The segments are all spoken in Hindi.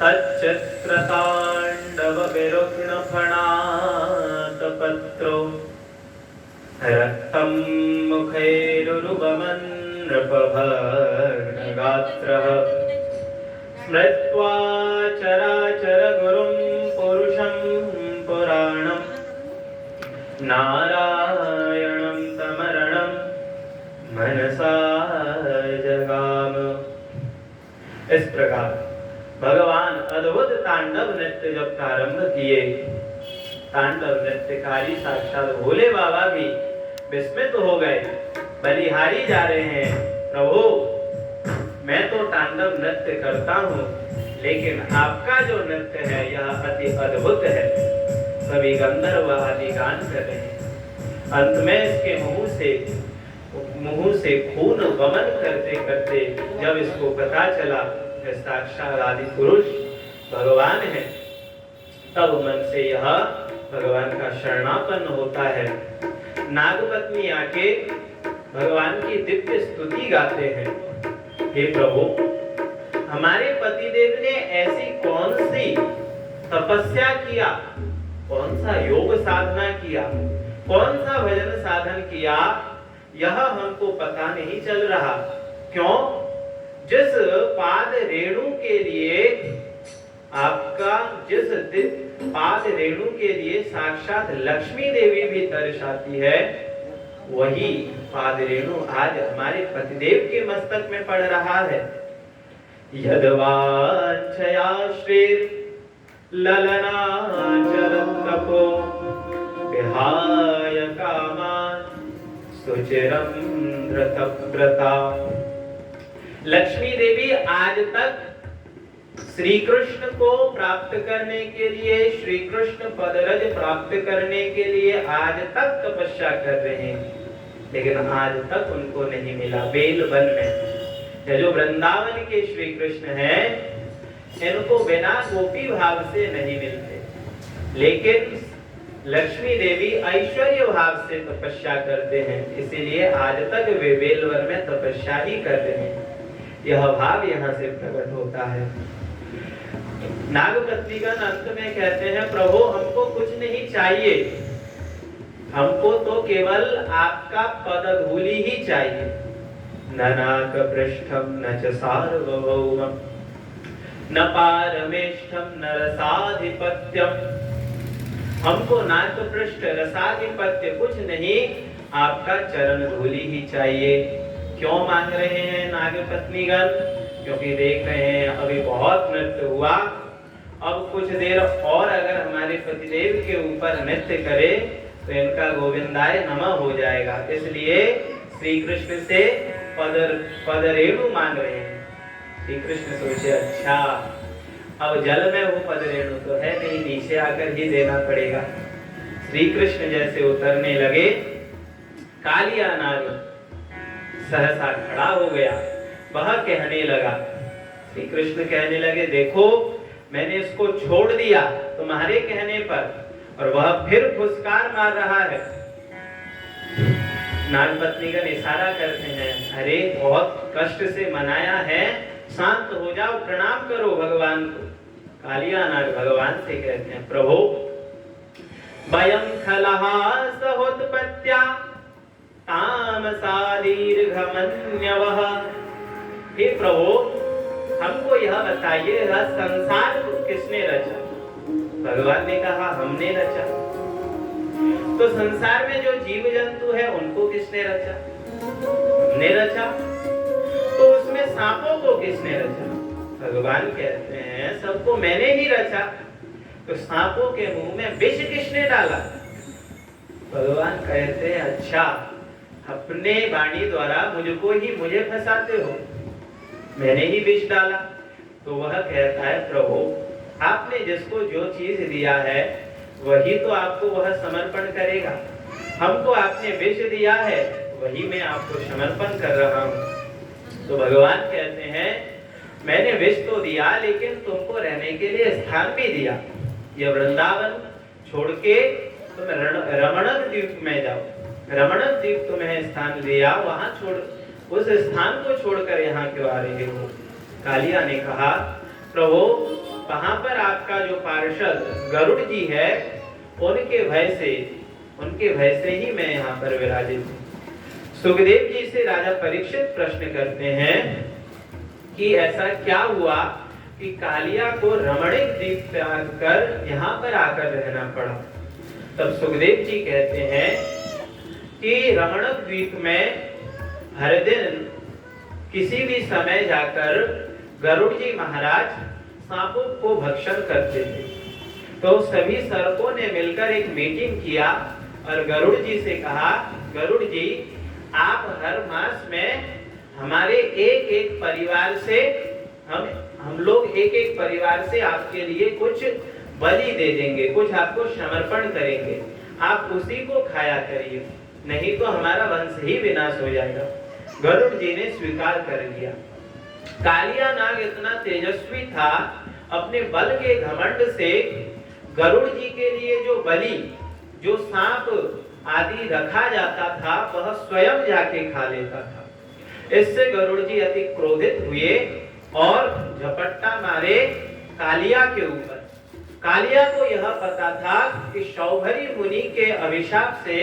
तच्चित्रताण्डवविरुग्णफणातपत्रो रक्तं मुखैरुरुगमन् नृपभर्णगात्रः स्मृत्वा चराचरगुरुं पुरुषं पुराणं नारायणं तमरणं मनसा जगाम। इस प्रकार भगवान अद्भुत तांडव नृत्य जब प्रारंभ किए, तांडव नृत्यकारी साक्षात भोले बाबा भी विस्मित हो गए। बलिहारी जा रहे हैं, प्रभु मैं तो तांडव नृत्य करता हूँ, लेकिन आपका जो नृत्य है यह अति अद्भुत है। सभी गंधर्व आदि गान कर रहे हैं। अंत में इसके मुंह से खून वमन करते करते जब इसको पता चला कि साक्षात आदि पुरुष भगवान है, तब मन से यह भगवान का शरणापन्न होता है। नागपत्नी आके भगवान की दिव्य स्तुति गाते हैं। हे प्रभु, हमारे पतिदेव ने ऐसी कौन सी तपस्या किया, कौन सा योग साधना किया, कौन सा भजन साधन किया, यह हमको पता नहीं चल रहा। क्यों? जिस पाद रेणु के लिए आपका जिस पाद रेणु के लिए साक्षात लक्ष्मी देवी भी तरस आती है, वही पाद रेणु आज हमारे पतिदेव के मस्तक में पड़ रहा है। यद्वांछया श्रीर ललनाचरतपो विहाय कामान सुचिरं धृतव्रता। लक्ष्मी देवी आज तक श्री कृष्ण को प्राप्त करने के लिए, श्री कृष्ण पदरज प्राप्त करने के लिए आज तक तपस्या कर रहे हैं, लेकिन आज तक उनको नहीं मिला। बेल वन में ये जो वृंदावन के श्री कृष्ण हैं, इनको बिना गोपी भाव से नहीं मिलते, लेकिन लक्ष्मी देवी ऐश्वर्य भाव से तपस्या करते हैं, इसीलिए आज तक वे बेलवर में तपस्या ही कर रहे हैं। यह भाव यहाँ से प्रकट होता है। नागपत्नीगण अंत में कहते हैं, प्रभु हमको कुछ नहीं चाहिए, हमको तो केवल आपका पदधूलि ही चाहिए। न नाक पृष्ठम न च सार्वभौमम न पारमेष्ठम न रसाधिपत्यम। हमको नाक पृष्ठ रसाधिपत्य कुछ नहीं, आपका चरण धूलि ही चाहिए। क्यों मांग रहे हैं नागपत्नीगण? क्योंकि देख रहे हैं अभी बहुत नृत्य हुआ, अब कुछ देर और अगर हमारे पतिदेव के ऊपर नृत्य करे तो इनका गोविंदाय नमः हो जाएगा। इसलिए श्री कृष्ण से पदरेणु मांग रहे हैं। श्री कृष्ण सोचे अच्छा, अब जल में वो पदरेणु तो है नहीं, नीचे आकर ही देना पड़ेगा। श्री कृष्ण जैसे उतरने लगे, कालिया नाग सहसा खड़ा हो गया। वह कहने लगा, श्री कृष्ण कहने लगे, देखो मैंने इसको छोड़ दिया तुम्हारे कहने पर, और वह फिर फुसकार मार रहा है। नागपत्नी का इशारा करते हैं, अरे बहुत कष्ट से मनाया है, शांत हो जाओ, प्रणाम करो भगवान को। कालिया नाग भगवान से कहते हैं, प्रभु वयं खलः सहोत्पत्त्या तामसा दीर्घमन्यवः। हे प्रभु हमको यह बताइए, यह संसार को किसने रचा? भगवान ने कहा हमने रचा। तो संसार में जो जीव जंतु है उनको किसने रचा? हमने रचा। तो उसमें सांपों को किसने रचा? भगवान कहते हैं सबको मैंने ही रचा। तो सांपों के मुंह में विष किसने डाला? भगवान कहते हैं अच्छा, अपने वाणी द्वारा मुझे फंसाते हो, मैंने ही विष डाला। तो वह कहता है प्रभु आपने जिसको जो चीज दिया है वही तो आपको वह समर्पण करेगा। हमको आपने विष दिया है, वही मैं आपको समर्पण कर रहा हूँ। तो भगवान कहते हैं मैंने विष तो दिया, लेकिन तुमको रहने के लिए स्थान भी दिया। यह वृंदावन छोड़ के तुम रमणक द्वीप में जाओ। रमणक द्वीप तुम्हें स्थान दिया, वहां छोड़, उस स्थान को छोड़कर यहाँ क्यों आ रहे हो? कालिया ने कहा प्रभु वहां पर आपका जो पार्षद गरुड़ जी है, उनके भय से ही मैं यहाँ पर विराजित हूँ। सुखदेव जी से राजा परीक्षित प्रश्न करते हैं कि ऐसा क्या हुआ कि कालिया को रमणीक द्वीप त्याग कर यहाँ पर आकर रहना पड़ा। तब सुखदेव जी कहते हैं कि रमणक द्वीप में हर दिन किसी भी समय जाकर गरुड़ जी महाराज सांपों को भक्षण करते थे। तो सभी सर्पों ने मिलकर एक मीटिंग किया और गरुड़ जी से कहा, गरुड़ जी आप हर मास में हमारे एक परिवार से हम लोग एक परिवार से आपके लिए कुछ बलि दे देंगे, कुछ आपको समर्पण करेंगे, आप उसी को खाया करिए, नहीं तो हमारा वंश ही विनाश हो जाएगा। गरुड़ जी ने स्वीकार कर लिया। कालिया नाग इतना तेजस्वी था, अपने बल के घमंड से गरुड़ जी के लिए जो बलि, जो सांप आदि रखा जाता था, वह स्वयं जाके खा लेता था। इससे गरुड़ जी अति क्रोधित हुए और झपट्टा मारे कालिया के ऊपर। कालिया को यह पता था कि शौभरी मुनि के अभिशाप से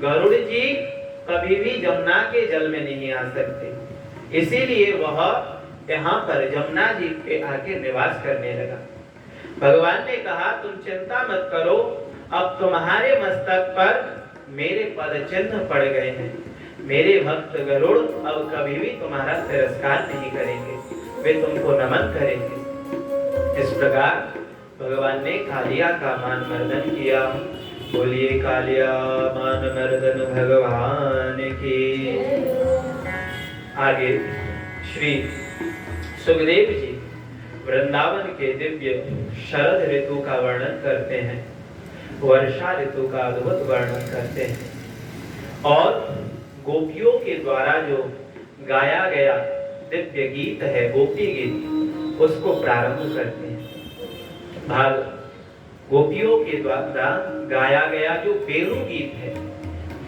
गरुड़ जी कभी भी जमुना के जल में नहीं आ सकते, इसीलिए वह यहाँ पर जमुना जी पे आके निवास करने लगा। भगवान ने कहा तुम चिंता मत करो, अब तुम्हारे मस्तक पर मेरे पद चिन्ह पड़ गए हैं। मेरे भक्त गरुड़ अब कभी भी तुम्हारा तिरस्कार नहीं करेंगे, वे तुमको नमन करेंगे। इस प्रकार भगवान ने कालिया का मान मर्दन किया। बोलिए कालिया मान मर्दन भगवान की। आगे श्री सुखदेव जी वृंदावन के दिव्य शरद ऋतु का वर्णन करते हैं, वर्षा ऋतु का अद्भुत वर्णन करते हैं और गोपियों के द्वारा जो गाया गया दिव्य गीत है गोपी गीत, उसको प्रारंभ करते हैं। भाग गोपियों के द्वारा गाया गया जो वेणु गीत है,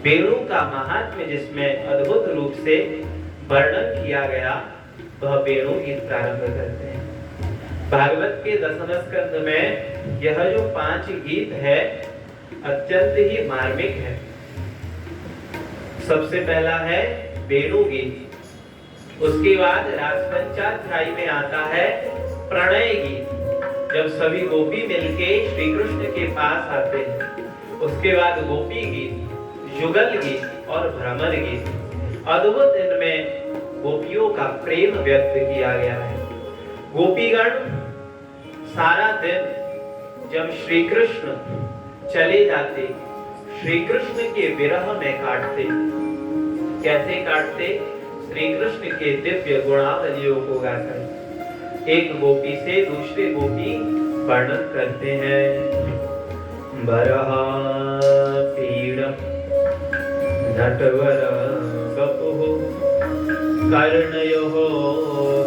वेणु का महात्म्य जिसमें अद्भुत रूप से वर्णन किया गया, वह वेणु गीत प्रारंभ करते हैं। भागवत के 10वें स्कंद में यह जो 5 गीत है अत्यंत ही मार्मिक है। सबसे पहला है वेणु गीत, उसके बाद रासपंचाध्यायी में आता है प्रणय गीत, जब सभी गोपी मिलके श्री कृष्ण के पास आते हैं। उसके बाद गोपी गीत, युगल गीत और भ्रमर गीत। अद्भुत इनमें गोपियों का प्रेम व्यक्त किया गया है। गोपीगण सारा दिन जब श्री कृष्ण चले जाते, श्री कृष्ण के विरह में काटते। कैसे काटते? श्री कृष्ण के दिव्य गुणावलियों को गाकर एक गोपी से दूसरे गोपी वर्णन करते हैं। बरहा पीड़ नटवर बपुः कर्णयोः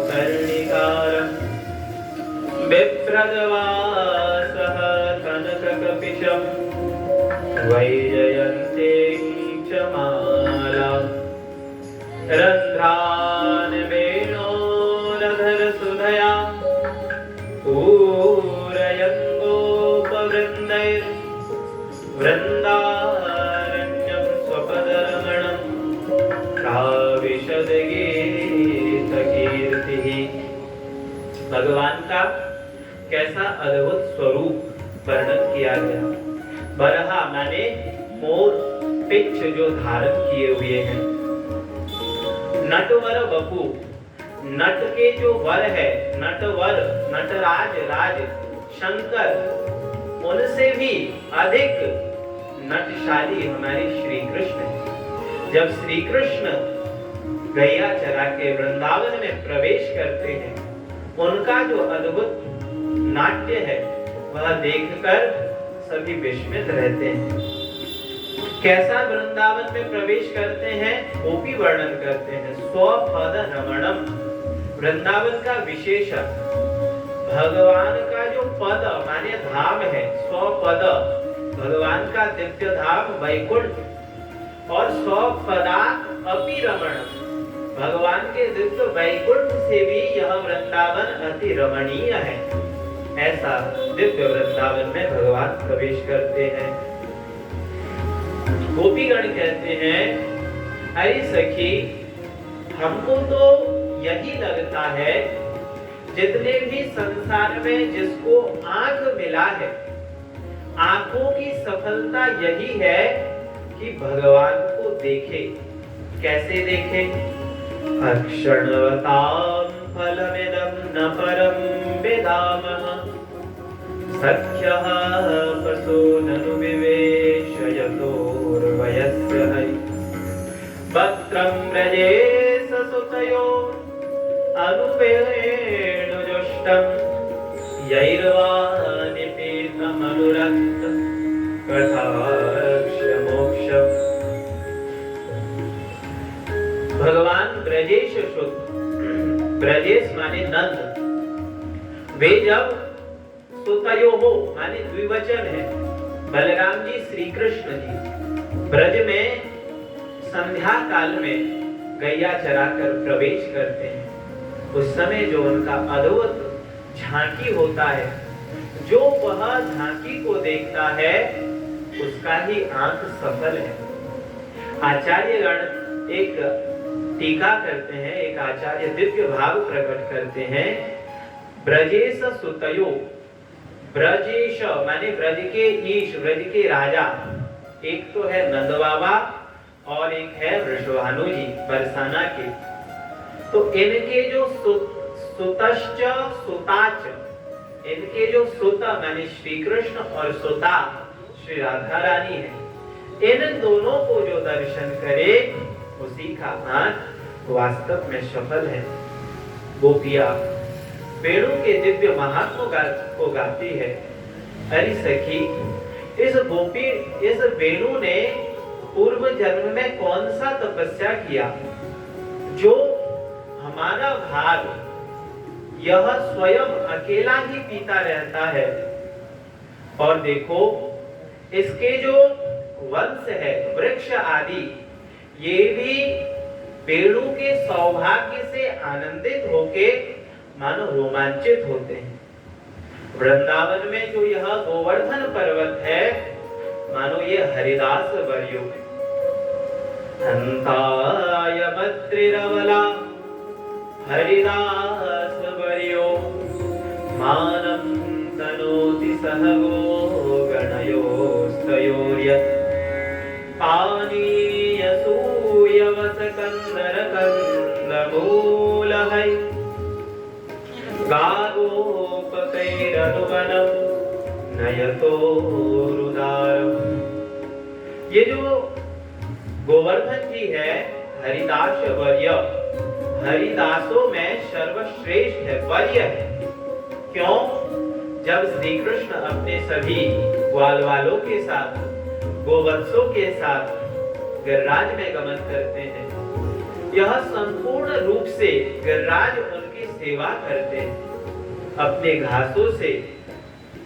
कर्णिकारं बिभ्रद्वासः कनककपिशं वैजयन्तीं च मालां रन्ध्रान् वेणोरधरसुधया पूरयन् गोपवृन्दैर्वृन्दारण्यं स्वपदरमणं प्राविशद्गीतकीर्तिः। भगवान का कैसा अद्भुत स्वरूप वर्णन किया गया। बरहा माने मोर पिच्छ जो धारण किए हुए हैं। नटवर बपू, नट के जो वर है, नटवर नटराज राज शंकर, उनसे भी अधिक नटशाली हमारे श्री कृष्ण है। जब श्री कृष्ण गैया चरा के वृंदावन में प्रवेश करते हैं, उनका जो अद्भुत नाट्य है वह देखकर सभी विस्मित रहते हैं। कैसा वृंदावन में प्रवेश करते हैं, गोपी वर्णन करते हैं। स्वपद रमणम, वृंदावन का विशेषण भगवान का जो पद माने धाम है, स्वपद भगवान का दिव्य धाम वैकुंठ, और स्वपदा अपि रमणम, भगवान के दिव्य वैकुंठ से भी यह वृंदावन अति रमणीय है। ऐसा दिव्य वृंदावन में भगवान प्रवेश करते हैं। गोपीगण कहते हैं, अरे सखी, हमको तो यही लगता है जितने भी संसार में जिसको आंख मिला है, आंखों की सफलता यही है कि भगवान को देखे। कैसे देखे? अक्षणवतां फलमिदं न परं विदामः सख्यः पशो ननु विवेश यतोर्वयस्य हरि वक्त्रं व्रजेश सुतयो अनुपेणुजुष्टं यैर्वानिपीतमनुरक्त कथाक्षमोक्षम्। भगवान ब्रजेश शुद्ध, ब्रजेश माने नंद, वे जब सुतयो हो माने द्विवचन है, बलराम जी श्री कृष्ण जी ब्रज में संध्या काल में गैया चराकर प्रवेश करते हैं, उस समय जो उनका अद्भुत झांकी होता है, जो वह झांकी को देखता है उसका ही आंख सफल है। आचार्यगण एक टीका करते हैं, एक आचार्य दिव्य भाव प्रकट करते हैं। ब्रजेश सुतयो, ब्रजेश माने ब्रज के ईश, ब्रज के राजा, एक तो है नंद बाबा और एक है वृषभानु जी बरसाना के। तो इनके जो सुतश्च सुताच, इनके जो सुता माने श्री कृष्ण और सुता श्री राधा रानी है, इन दोनों को जो दर्शन करे उसी का आंख वास्तव में सफल है। गोपिया वेणु के दिव्य महात्म को गाती है। अरे सखी, इस गोपी, इस वेणु ने पूर्व जन्म में कौन सा तपस्या किया जो हमारा भाग यह स्वयं अकेला ही पीता रहता है। और देखो इसके जो वंश है, वृक्ष आदि, ये भी वेणु के सौभाग्य से आनंदित होके मानो रोमांचित होते हैं। वृंदावन में जो यह गोवर्धन पर्वत है, मानो ये हरिदास वर्यो हंताय भद्रिरवला हरिदास वर्यो मानं तनोति सहगो गणयोस्तयोर्य पानीय सूयवस कंदर कंदमूलहै गागोपकैरनुवनं नयतो रुदारम्। ये जो गोवर्धन जी है हरिदास वर्य, हरिदासों में सर्वश्रेष्ठ है, वर्य है। क्यों? जब श्री कृष्ण अपने सभी ग्वाल वालों के साथ, गोवत्सों के साथ गिरिराज में गमन करते हैं, यह संपूर्ण रूप से गिरिराज उनकी सेवा करते हैं। अपने घासों से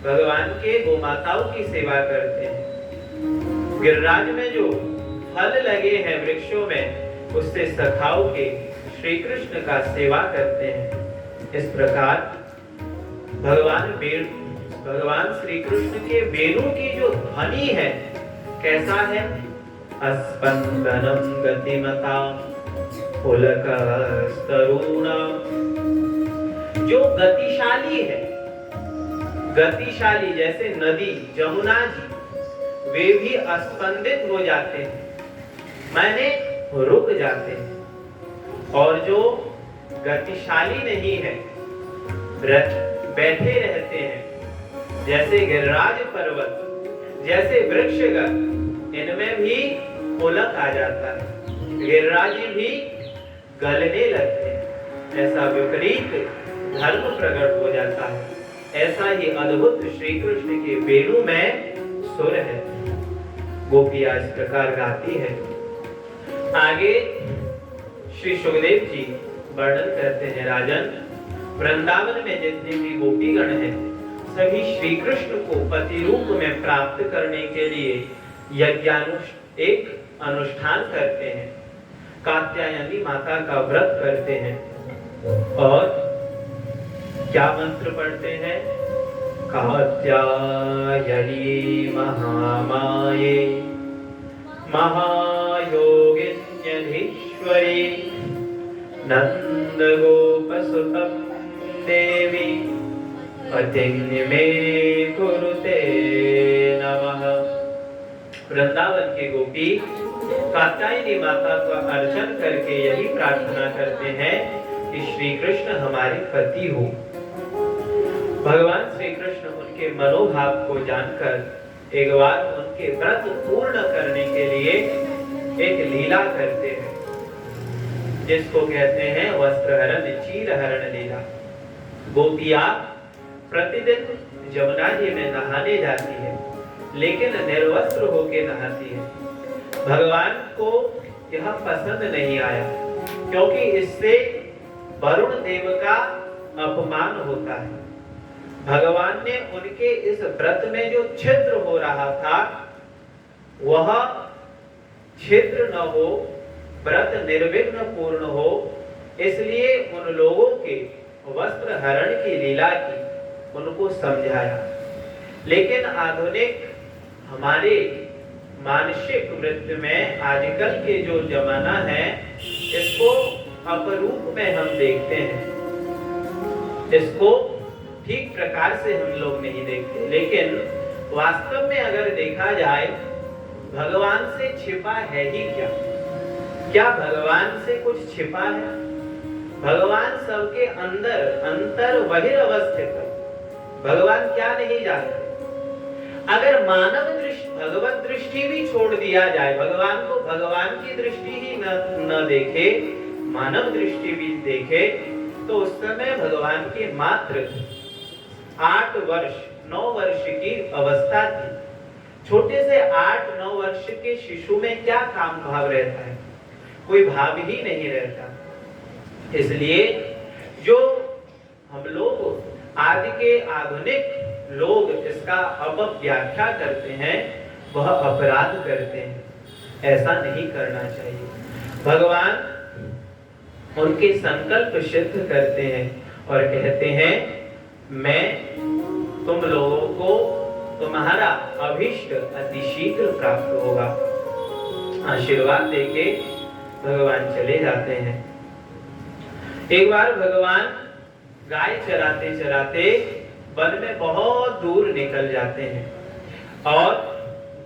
भगवान के गोमाताओं की सेवा करते हैं। गिरिराज में जो फल लगे हैं वृक्षों में, उससे सखाओ के श्री कृष्ण का सेवा करते हैं। इस प्रकार भगवान श्री कृष्ण के वेणु की जो ध्वनि है कैसा है? अस्पंदनम गतिमता पुलकस्तरुणा, जो गतिशाली है, गतिशाली जैसे नदी जमुना जी, वे भी अस्पंदित हो जाते हैं, माने रुक जाते हैं। और जो गतिशाली नहीं है, बैठे रहते हैं, जैसे गिरिराज पर्वत, जैसे वृक्षगण, इनमें भी पुलक आ जाता है, गिरिराज भी गलने लगते हैं, ऐसा विपरीत धर्म प्रकट हो जाता है। ऐसा ही अद्भुत श्री कृष्ण के वेणु में सुर है। गोपियां इस प्रकार गाती है। आगे श्री सुखदेव जी वर्णन करते हैं, राजन वृंदावन में जितने भी गोपीगण हैं, सभी श्री कृष्ण को पति रूप में प्राप्त करने के लिए एक अनुष्ठान करते हैं, कात्यायनी माता का व्रत करते हैं। और क्या मंत्र पढ़ते हैं? कात्यायनी महामाये महायोगिन्यधीश्वरी नंद गोपसुतं देवी पतिन्मे कुरुते नमः। वृंदावन के गोपी कात्यायनी माता का अर्चन करके यही प्रार्थना करते हैं कि श्री कृष्ण हमारे पति हो। भगवान श्री कृष्ण उनके मनोभाव को जानकर एक बार उनके व्रत पूर्ण करने के लिए एक लीला करते हैं, जिसको कहते हैं वस्त्रहरण चीरहरण लीला। गोपियां प्रतिदिन जमुना जी में नहाने जाती है, लेकिन निर्वस्त्र होके नहाती है। भगवान को यह पसंद नहीं आया, क्योंकि इससे वरुण देव का अपमान होता है। भगवान ने उनके इस व्रत में जो छिद्र हो रहा था, वह छिद्र न हो, व्रत निर्विघ्न पूर्ण हो, इसलिए उन लोगों के वस्त्र हरण की लीला की उनको समझाया। लेकिन आधुनिक हमारे मानसिक वृत्ति में आजकल के जो जमाना है, इसको अपरूप में हम देखते हैं, इसको ठीक प्रकार से हम लोग नहीं देखते। लेकिन वास्तव में अगर देखा जाए, भगवान से छिपा है ही क्या? क्या भगवान से कुछ छिपा है? भगवान सबके अंदर अंतर बहिर्वस्थित है। भगवान क्या नहीं जानते? अगर मानव दृष्टि, भगवत दृष्टि भी छोड़ दिया जाए, भगवान को भगवान की दृष्टि ही न देखे, मानव दृष्टि भी देखे, तो उस समय भगवान की मात्र 8 वर्ष 9 वर्ष की अवस्था थी। छोटे से 8-9 वर्ष के शिशु में क्या काम भाव रहता है? कोई भाव ही नहीं रहता। इसलिए जो हम लोग आदि के आधुनिक लोग इसका अपव्याख्या करते हैं, वह अपराध करते हैं। ऐसा नहीं करना चाहिए। भगवान उनके संकल्प सिद्ध करते हैं और कहते हैं, मैं तुम लोगों को तुम्हारा अभीष्ट अति शीघ्र प्राप्त होगा। आशीर्वाद देके भगवान चले जाते हैं। एक बार भगवान गाय चराते चराते वन में बहुत दूर निकल जाते हैं और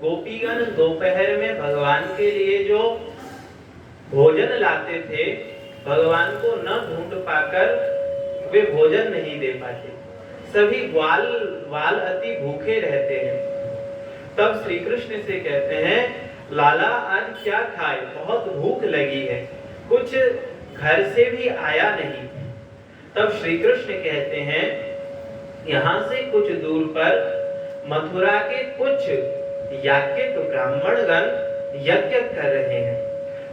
गोपीगण दोपहर में भगवान के लिए जो भोजन लाते थे, भगवान को न ढूंढ पाकर वे भोजन नहीं दे पाते। सभी ग्वाल अति भूखे रहते हैं। तब श्री कृष्ण से कहते हैं, लाला आज क्या खाए? बहुत भूख लगी है, कुछ घर से भी आया नहीं। तब श्री कृष्ण कहते हैं, यहाँ से कुछ दूर पर मथुरा के कुछ याज्ञिक ब्राह्मणगण यज्ञ कर रहे हैं,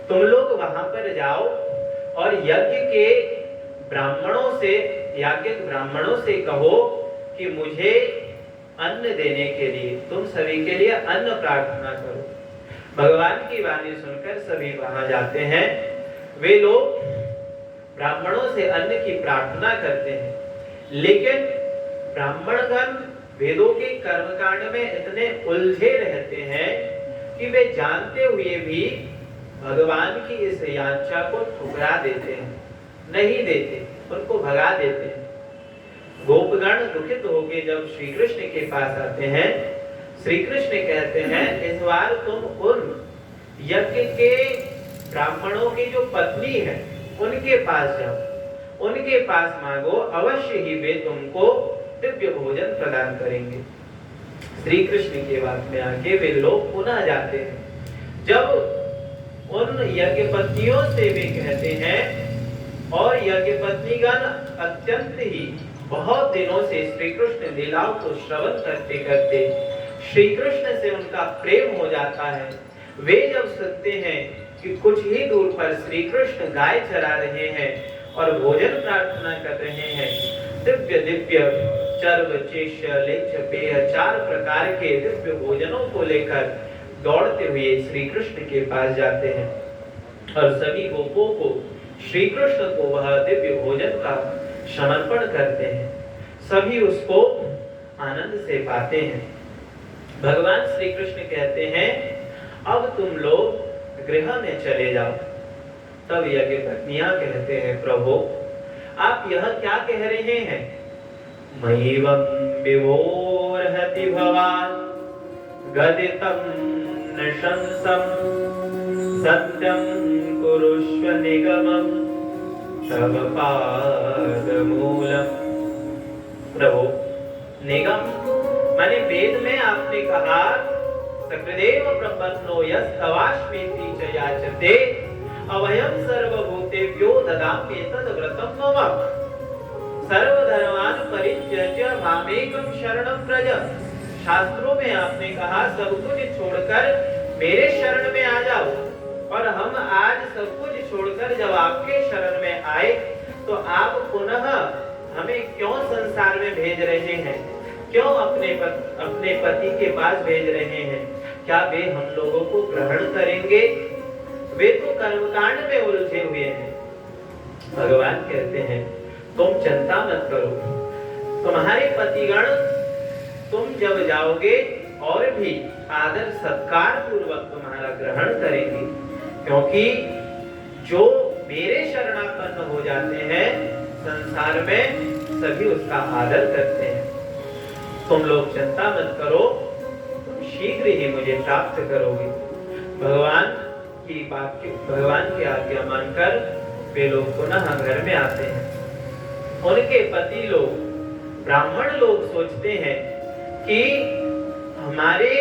तुम लोग वहां पर जाओ और यज्ञ के याज्ञिक ब्राह्मणों से कहो कि मुझे अन्न देने के लिए, तुम सभी के लिए अन्न प्रार्थना करो। भगवान की वाणी सुनकर सभी वहां जाते हैं। वे लोग ब्राह्मणों से अन्न की प्रार्थना करते हैं, लेकिन ब्राह्मणगण वेदों के कर्मकांड में इतने उलझे रहते हैं कि वे जानते हुए भी भगवान की इस याचना को ठुकरा देते हैं, नहीं देते, उनको भगा देते हैं। गोपगण दुखित होकर जब श्री कृष्ण के पास आते हैं, श्री कृष्ण कहते हैं, इस बार तुम उन यज्ञ के ब्राह्मणों की जो पत्नी है उनके पास जाओ, उनके पास मांगो, अवश्य ही वे तुमको दिव्य भोजन प्रदान करेंगे। श्री कृष्ण के बात में आके वे लोग पुनः जाते हैं। जब उन यज्ञ पत्नियों से वे कहते हैं, और यज्ञ पत्नीगण अत्यंत ही बहुत दिनों से श्री कृष्ण लीलाओं को श्रवण करते करते श्री कृष्ण से उनका प्रेम हो जाता है। वे जब सुनते हैं कि कुछ ही दूर पर श्री कृष्ण गाय चरा रहे हैं और भोजन प्रार्थना कर रहे हैं, दिव्य दिव्य चर्व चेश लेच पेय 4 प्रकार के दिव्य भोजनों को लेकर दौड़ते हुए श्री कृष्ण के पास जाते हैं और सभी गोपों को श्री कृष्ण को वह दिव्य भोजन का समर्पण करते हैं। सभी उसको आनंद से पाते हैं। भगवान श्री कृष्ण कहते हैं, अब तुम लोग गृह में चले जाओ। तब यज्ञ पत्नियां कहते हैं, प्रभु आप यह क्या कह रहे हैं? मयिवं विभोर्हति भवान् गदितं नृशंसं सत्यं कुरुष्व निगमं तव पादमूलम्। प्रभु, निगम माने वेद में आपने कहा, सकृदेव प्रपन्नो यस्तवास्मीति च याचते अभयं सर्वभूतेभ्यो ददामि तद्व्रतं मम। सर्वधर्मान् परित्यज्य मामेकं शरणं व्रज। शास्त्रों में आपने कहा, सब कुछ छोड़कर मेरे शरण में आ जाओ, और हम आज सब कुछ छोड़कर जब आपके शरण में आए, तो आप पुनः हमें क्यों संसार में भेज रहे हैं? क्यों अपने पति के पास भेज रहे हैं? क्या वे हम लोगों को ग्रहण करेंगे? वे तो कर्मकांड में उलझे हुए हैं। भगवान कहते हैं, तुम चिंता मत करो, तुम्हारे पतिगण तुम जब जाओगे और भी आदर सत्कार पूर्वक तुम्हारा ग्रहण करेंगे, क्योंकि जो मेरे शरणापन्न हो जाते हैं, संसार में सभी उसका आदर करते हैं। तुम लोग चिंता मत करो, तुम शीघ्र ही मुझे प्राप्त करोगे। भगवान की आज्ञा मानकर वे लोग पुनः घर में आते हैं। उनके पति लोग, ब्राह्मण लोग सोचते हैं कि हमारे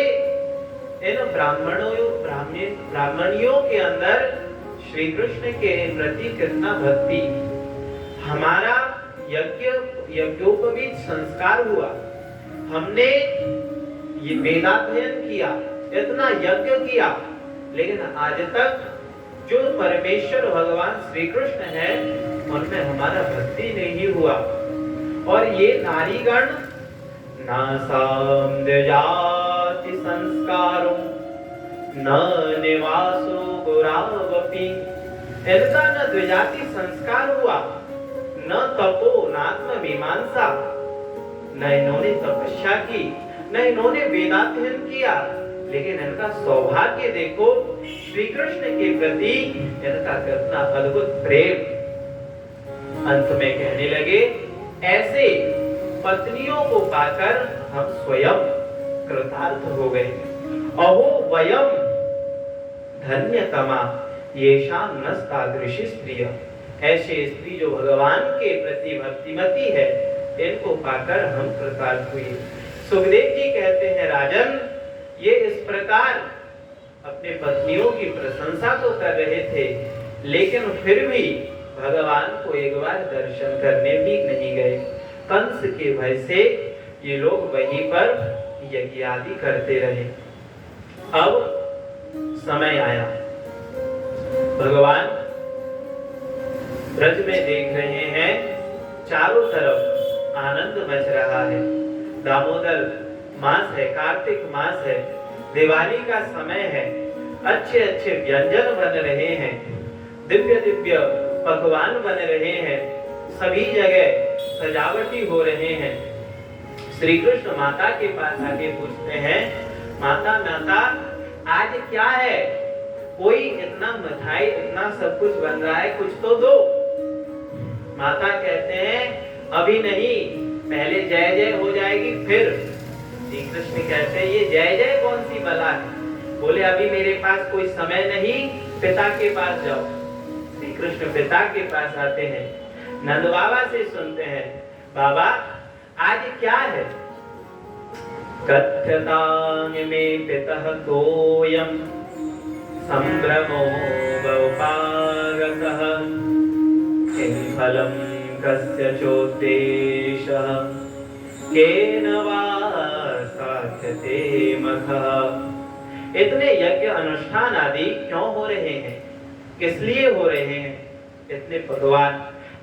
इन ब्राह्मणियों के अंदर श्री कृष्ण के प्रति कितना भक्ति, हमारा यज्ञोपवीत संस्कार हुआ, हमने ये वेदाध्ययन किया, इतना यज्ञ किया, लेकिन आज तक जो परमेश्वर भगवान श्री कृष्ण है उनमें हमारा भक्ति नहीं हुआ। और ये नारीगण नासाम द्विजाति संस्कारो न निवासो गुरावपि, इनका न द्विजाति संस्कार हुआ, न तपो नात्म मीमांसा, न इन्होंने तपस्या की, न इन्होंने वेदाध्ययन किया, लेकिन इनका सौभाग्य देखो, श्री कृष्ण के प्रति इनका कितना अद्भुत प्रेम। अंत में कहने लगे, ऐसे पत्नियों को पाकर हम स्वयं कृतार्थ हो गए। अहो वयम धन्यतमा येषां नस्तादृशी स्त्रिय, ऐसे स्त्री जो भगवान के प्रति भक्तिमती है, इनको पाकर हम कृतार्थ हुए। सुखदेव जी कहते हैं, राजन, ये इस प्रकार अपने पत्नियों की प्रशंसा तो कर रहे थे, लेकिन फिर भी भगवान को एक बार दर्शन करने भी नहीं गए। कंस के भय से ये लोग वहीं पर यज्ञ आदि करते रहे। अब समय आया, भगवान ब्रज में देख रहे हैं, चारों तरफ आनंद मच रहा है। दामोदर मास है, कार्तिक मास है, दिवाली का समय है, अच्छे अच्छे व्यंजन बन रहे हैं, दिव्य दिव्य पकवान बन रहे हैं, सभी जगह सजावटी हो रहे हैं। श्री कृष्ण माता के पास आके पूछते हैं, माता माता आज क्या है? कोई इतना मिठाई, इतना सब कुछ बन रहा है, कुछ तो दो। माता कहते हैं, अभी नहीं, पहले जय जय हो जाएगी फिर। श्री कृष्ण कहते हैं, ये जय जय कौन सी बला है? बोले, अभी मेरे पास कोई समय नहीं, पिता के पास जाओ। श्री कृष्ण पिता के पास आते हैं, नंद बाबा से सुनते हैं, बाबा आज क्या है? कथ्यतां मे पितः तोयं संभ्रमो बहुपागतः, किं फलं कस्य चोद्देशः, केन वा साध्यते मखः। इतने यज्ञ अनुष्ठान आदि क्यों हो रहे हैं? किस लिए हो रहे हैं? इतने पकवान,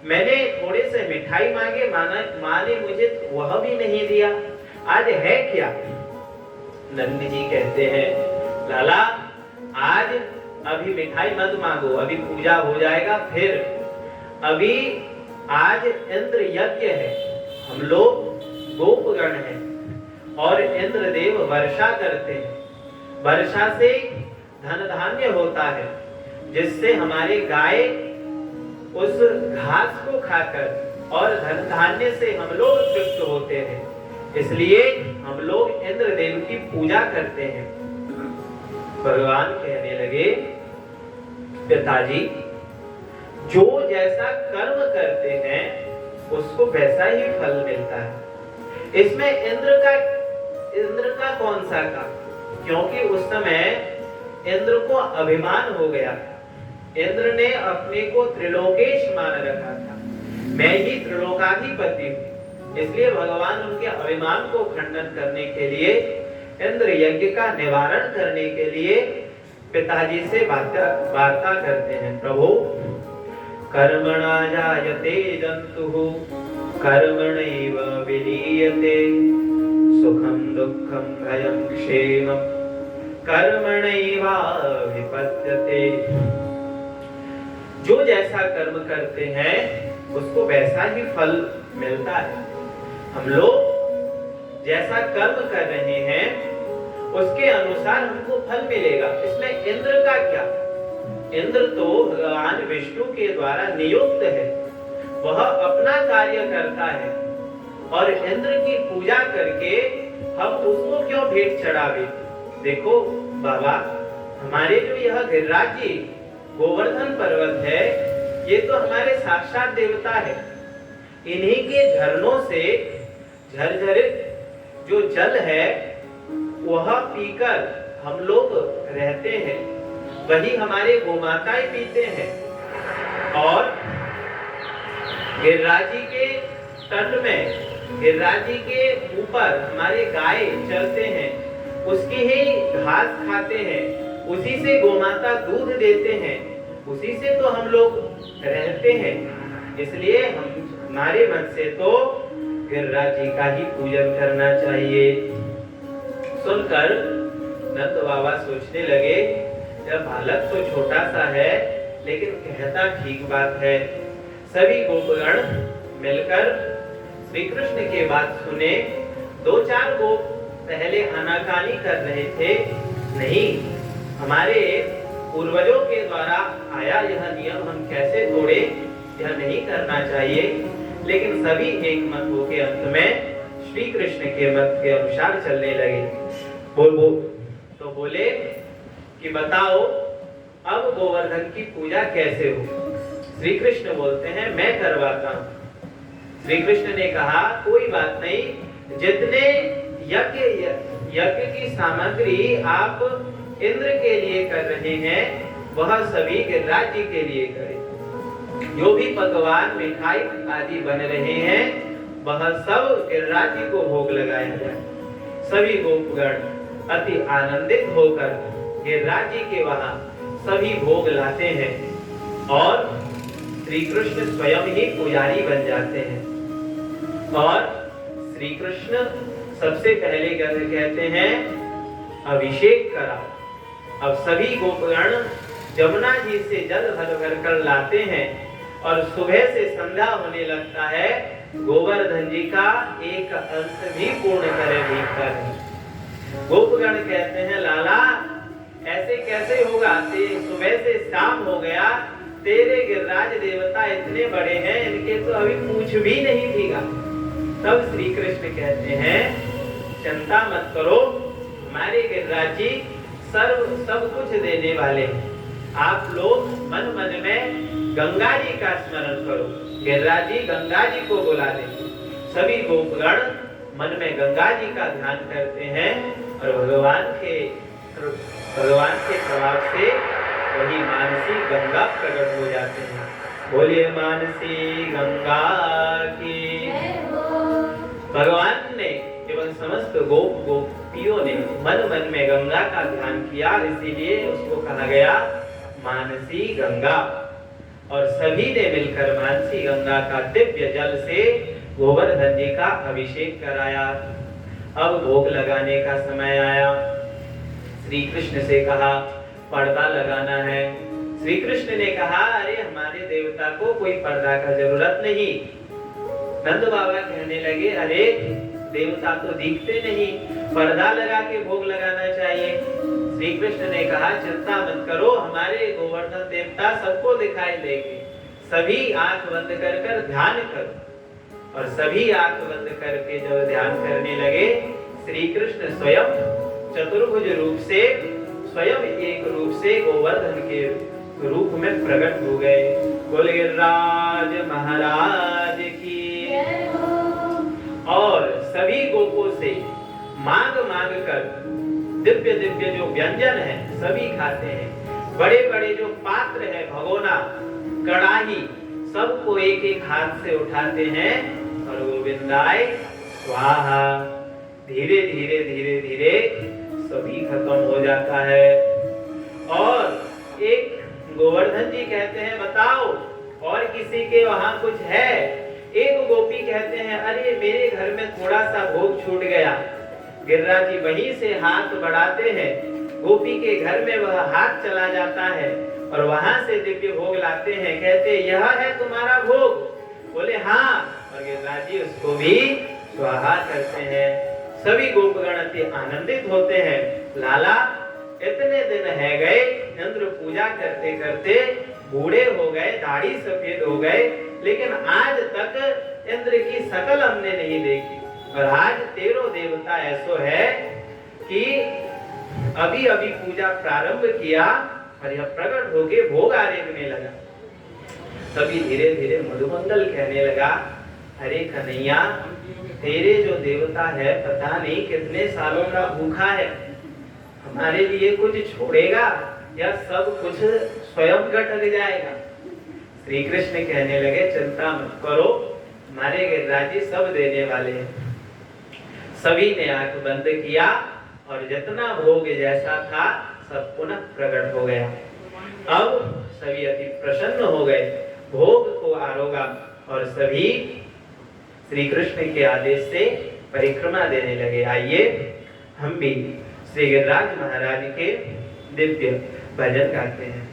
मैंने थोड़े से मिठाई मांगे, माँ ने मुझे वह भी नहीं दिया, आज है क्या? नंद जी कहते हैं, लाला आज अभी मिठाई मत मांगो, अभी पूजा हो जाएगा फिर। अभी आज इंद्र यज्ञ है, हम लोग गोपगण हैं और इंद्र देव वर्षा करते हैं। वर्षा से धन धान्य होता है, जिससे हमारे गाय उस घास को खाकर और धन धान्य से हम लोग तृप्त होते हैं, इसलिए हम लोग इंद्र देव की पूजा करते हैं। भगवान कहने लगे, पिताजी जो जैसा कर्म करते हैं उसको वैसा ही फल मिलता है। इसमें इंद्र का कौन सा का? क्योंकि उस समय इंद्र को अभिमान हो गया था। इंद्र ने अपने को त्रिलोकेश मान रखा था, मैं ही त्रिलोकाधिपति हूँ। इसलिए भगवान उनके अभिमान को खंडन करने के लिए, इंद्र यज्ञ का निवारण करने के लिए पिताजी से वार्ता करते हैं। प्रभु, कर्मणा जायते जन्तुः कर्मणैव विलीयते, सुखं दुःखं भयं क्षेमं कर्मणैव विपद्यते। जो जैसा कर्म करते हैं उसको वैसा ही फल मिलता है। हम लोग जैसा कर्म कर रहे हैं उसके अनुसार हमको फल मिलेगा। इसमें इंद्र का क्या? इंद्र तो भगवान विष्णु के द्वारा नियुक्त है, वह अपना कार्य करता है और इंद्र की पूजा करके हम उसको क्यों भेंट चढ़ावे। देखो बाबा, हमारे जो यह गिरिराज जी गोवर्धन पर्वत है, ये तो हमारे साक्षात देवता है। इन्हीं के झरनों से झरझरित जो जल है वह पीकर हम लोग रहते हैं, वही हमारे गोमाताएं पीते हैं। और गिरिराज जी के तट में, गिरिराज जी के ऊपर हमारे गाय चलते हैं, उसकी ही घास खाते हैं, उसी से गोमाता दूध देते हैं, उसी से तो हम लोग रहते हैं। इसलिए हमारे मन से तो गिरिराज जी का ही पूजन करना चाहिए। सुनकर नंद बाबा सोचने लगे, यह बालक तो छोटा सा है लेकिन कहता ठीक बात है। सभी गोपगण मिलकर श्री कृष्ण की बात सुने। 2-4 गोप पहले आनाकानी कर रहे थे, नहीं, हमारे पूर्वजों के द्वारा आया यह नियम हम कैसे तोड़े, यह नहीं करना चाहिए। लेकिन सभी एक मत होके अंत में श्री कृष्ण के मत के अनुसार चलने लगे। तो बोले कि बताओ अब गोवर्धन की पूजा कैसे हो। श्री कृष्ण बोलते हैं मैं करवाता हूँ। श्री कृष्ण ने कहा कोई बात नहीं, जितने यज्ञ की सामग्री आप इंद्र के लिए कर रहे हैं वह सभी गिरिराज जी के लिए करें। जो भी पकवान मिठाई आदि बन रहे हैं वह सब गिरिराज जी को भोग लगाया जाए। सभी गोपगण अति आनंदित होकर गिरिराज जी के वहां सभी भोग लाते हैं और श्री कृष्ण स्वयं ही पुजारी बन जाते हैं। और श्री कृष्ण सबसे पहले कहते हैं अभिषेक कराओ। अब सभी गोपगण जमुना जी से जल भर भर कर लाते हैं और सुबह से संध्या होने लगता है, गोवर्धन जी का एक अंश भी पूर्ण करे भीतर। गोपगण कहते हैं लाला ऐसे कैसे होगा, सुबह से शाम हो गया, तेरे गिरिराज देवता इतने बड़े हैं, इनके तो अभी पूछ भी नहीं भीगा। तब श्री कृष्ण कहते हैं चिंता मत करो, हमारे गिरिराज जी सब कुछ देने वाले हैं। आप लोग मन मन में गंगा जी का स्मरण करो। गिरिराज जी गंगा जी को बुला देंगे। सभी गोपगण मन में गंगा जी का ध्यान करते हैं और भगवान के प्रभाव से वही मानसी गंगा प्रकट हो जाते हैं। बोलिए मानसी गंगा की। भगवान ने केवल समस्त गोपियों ने मन मन में गंगा का ध्यान किया, इसीलिए उसको कहा गया मानसी गंगा। और सभी ने मिलकर मानसी गंगा का दिव्य जल से गोवर्धन जी का अभिषेक कराया। अब भोग लगाने का समय आया। श्री कृष्ण से कहा पर्दा लगाना है। श्री कृष्ण ने कहा अरे हमारे देवता को कोई पर्दा का जरूरत नहीं। नंद बाबा कहने लगे अरे देवता तो दिखते नहीं, पर्दा लगा के भोग लगाना चाहिए। श्री कृष्ण ने कहा चिंता मत करो, हमारे गोवर्धन देवता सबको दिखाई देंगे। सभी आंख बंद कर ध्यान करो। और सभी आंख बंद करके जब ध्यान करने लगे, श्री कृष्ण स्वयं चतुर्भुज रूप से, स्वयं एक रूप से गोवर्धन के रूप में प्रकट हो गए। बोले गिरिराज महाराज की। और सभी गोपों से मांग मांग कर दिव्य दिव्य जो व्यंजन है सभी खाते हैं। बड़े बड़े जो पात्र है, भगोना, कड़ाही, सबको एक एक हाथ से उठाते हैं और गोविंदाय स्वाहा। धीरे धीरे धीरे धीरे सभी खत्म हो जाता है। और एक गोवर्धन जी कहते हैं बताओ और किसी के वहां कुछ है। एक गोपी कहते हैं अरे मेरे घर में थोड़ा सा भोग छूट गया। गिरिराज जी वहीं से हाथ बढ़ाते हैं, गोपी के घर में वह हाथ चला जाता है और वहां से दिव्य भोग लाते हैं। कहते यह है तुम्हारा भोग। बोले हाँ, और गिरिराज जी उसको भी स्वाहा करते हैं। सभी गोपगण अति आनंदित होते हैं। लाला इतने दिन है गए, इंद्र पूजा करते करते बूढ़े हो गए, दाढ़ी सफेद हो गए, लेकिन आज तक इंद्र की शकल हमने नहीं देखी। और आज तेरो देवता ऐसो है कि अभी अभी पूजा प्रारंभ किया और यह प्रकट होके भोग आरेखने लगा। तभी धीरे धीरे मधुमंगल कहने लगा, अरे कन्हैया, तेरे जो देवता है पता नहीं कितने सालों का भूखा है, हमारे लिए कुछ छोड़ेगा या सब कुछ स्वयं गटक जाएगा। श्री कृष्ण कहने लगे, चिंता मत करो, हमारे गिरिराज जी सब देने वाले हैं। सभी ने आंख बंद किया और जितना भोग जैसा था सब पुनः प्रकट हो गया। अब सभी अति प्रसन्न हो गए, भोग को आरोगा और सभी श्री कृष्ण के आदेश से परिक्रमा देने लगे। आइए हम भी श्री गिरिराज महाराज के दिव्य भजन गाते हैं।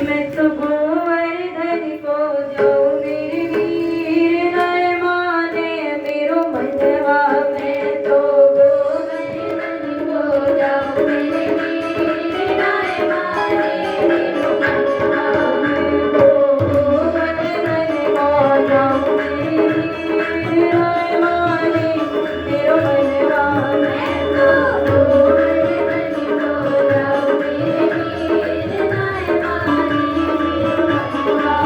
मैं तो गोवर्धन को जाऊं मेरे वीर नय माने मेरो मनवा। मैं तो गोवर्धन को जाऊं मेरे वीर नय माने मेरो मनवा। मैं तो गोवर्धन को जाऊं मेरे वीर नय माने मेरो मनवा। मैं तो गोवर्धन को जाऊं मेरे वीर नय माने मेरो मनवा।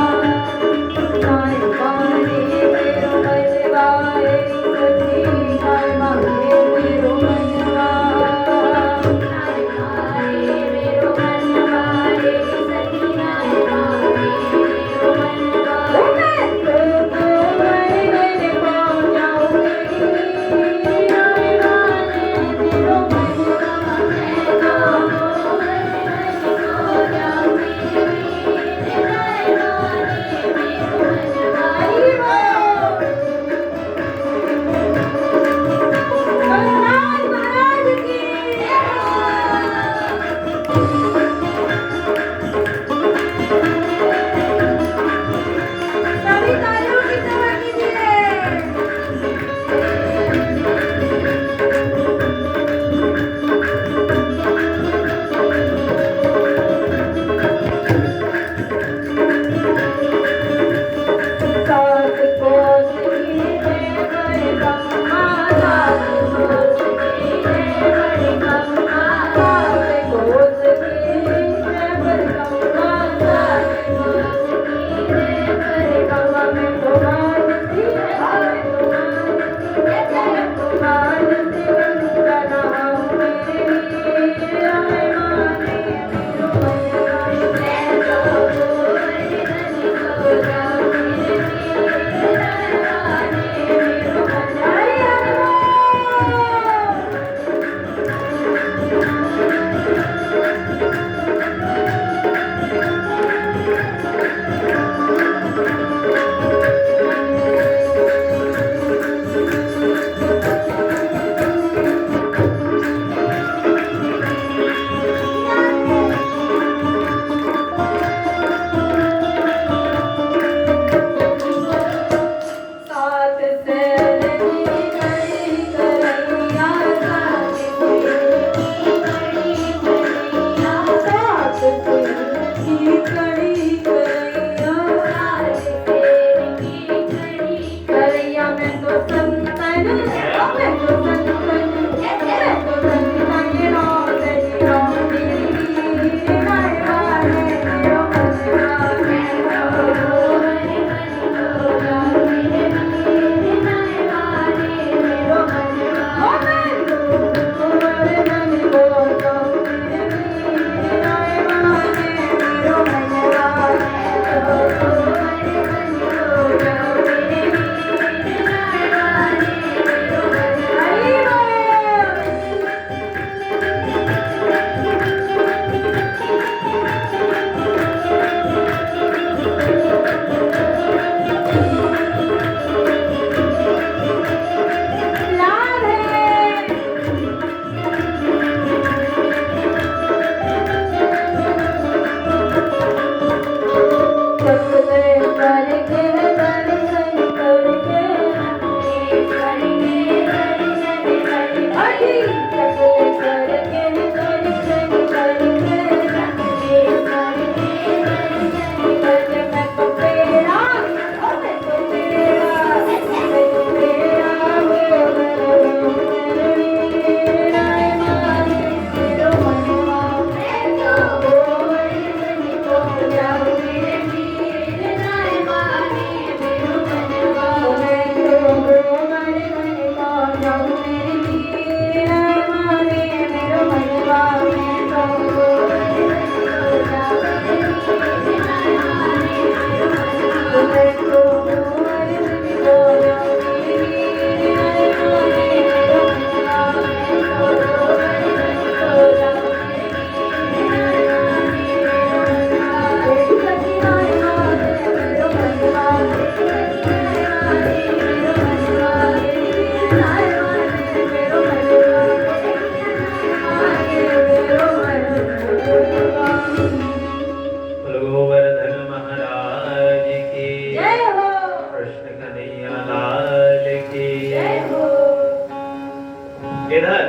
इधर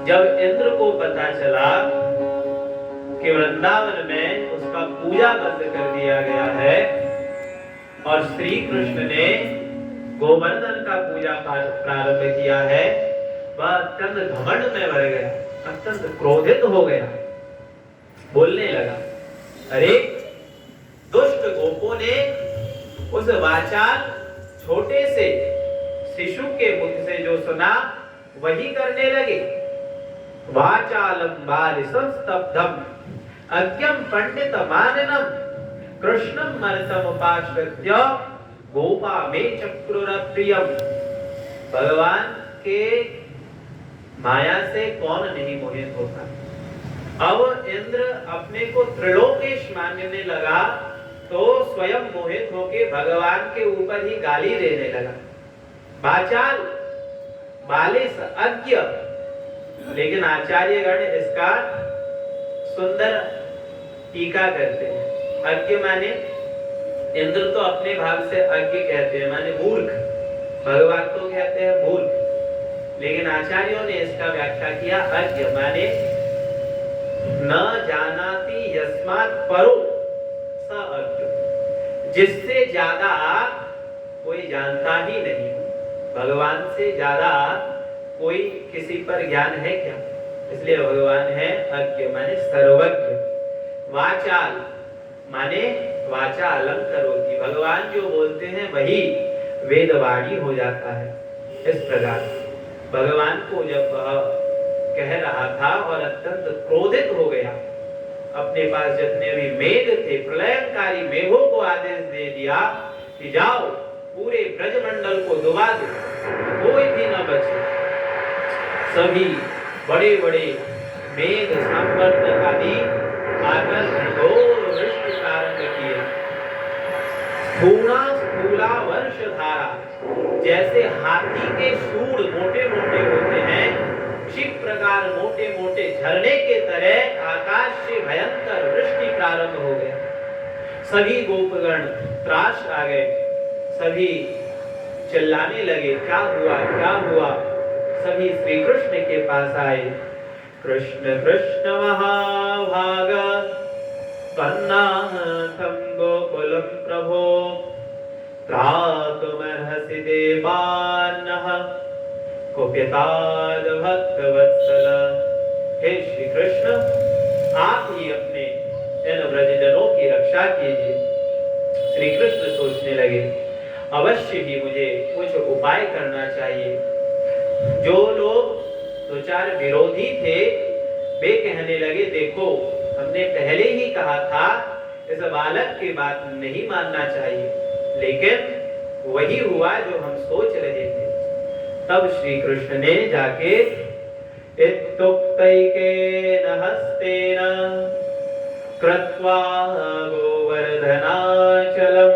जब इंद्र को पता चला कि वृंदावन में उसका पूजा बंद कर दिया गया है और श्री कृष्ण ने गोवर्धन का पूजा प्रारंभ किया है, वह अत्यंत घमंड में भर गया, अत्यंत क्रोधित हो गया, बोलने लगा, अरे दुष्ट गोपों ने उस वाचाल छोटे से शिशु के मुख से जो सुना वही करने लगे। वाचालम बालिसं स्तब्धम अज्ञम पंडित माननम कृष्णम मर्तम उपाश्रित्य गोपा में चक्रुरप्रियम। भगवान के माया से कौन नहीं मोहित होता। अब इंद्र अपने को त्रिलोकेश मानने लगा तो स्वयं मोहित होकर भगवान के ऊपर ही गाली देने लगा। वाचाल बालिस अज्ञ, लेकिन आचार्यगण इसका सुंदर टीका करते हैं। अज्ञ माने इंद्र तो अपने भाव से अज्ञ कहते हैं, माने मूर्ख, भगवान को कहते हैं मूर्ख, लेकिन आचार्यों ने इसका व्याख्या किया अज्ञ माने न जानाति यस्मात् परो स अज्ञ, जिससे ज्यादा कोई जानता ही नहीं। भगवान से ज्यादा कोई किसी पर ज्ञान है क्या? इसलिए भगवान है अज्ञ माने सर्वज्ञ। वाचाल माने वाचा अलम करोति, भगवान जो बोलते हैं वही वेदवाणी हो जाता है। इस प्रकार भगवान को जब कह रहा था और अत्यंत क्रोधित हो गया, अपने पास जितने भी मेघ थे, प्रलयंकारी मेघों को आदेश दे दिया कि जाओ पूरे ब्रजमंडल को डुबा दो, कोई भी न बचे। सभी बड़े बड़े मेघ सांवर्तक आदि आकर घनघोर वृष्टि प्रारंभ किए। स्थूला वर्षधारा, जैसे हाथी के सूंड मोटे मोटे होते हैं, उसी प्रकार मोटे मोटे झरने के तरह आकाश से भयंकर वृष्टि प्रारंभ हो गया। सभी गोपगण त्रास आ गए, सभी चिल्लाने लगे, क्या हुआ क्या हुआ। सभी श्री कृष्ण के पास आए। कृष्ण कृष्ण महाभाग त्वन्नाथं गोकुलं प्रभो त्रातुमर्हसि देवान्नः कुपिताद भक्तवत्सल। हे श्री कृष्ण, आप ही अपने इन व्रजजनों की रक्षा कीजिए। श्री कृष्ण सोचने लगे, अवश्य ही मुझे कुछ उपाय करना चाहिए। जो लोग दो चार विरोधी थे वे कहने लगे, देखो हमने पहले ही कहा था इस बालक की बात नहीं मानना चाहिए, लेकिन वही हुआ जो हम सोच रहे थे। तब श्री कृष्ण ने जाके इत्युक्तैकेन हस्तेन कृत्वा गोवर्धनाचलं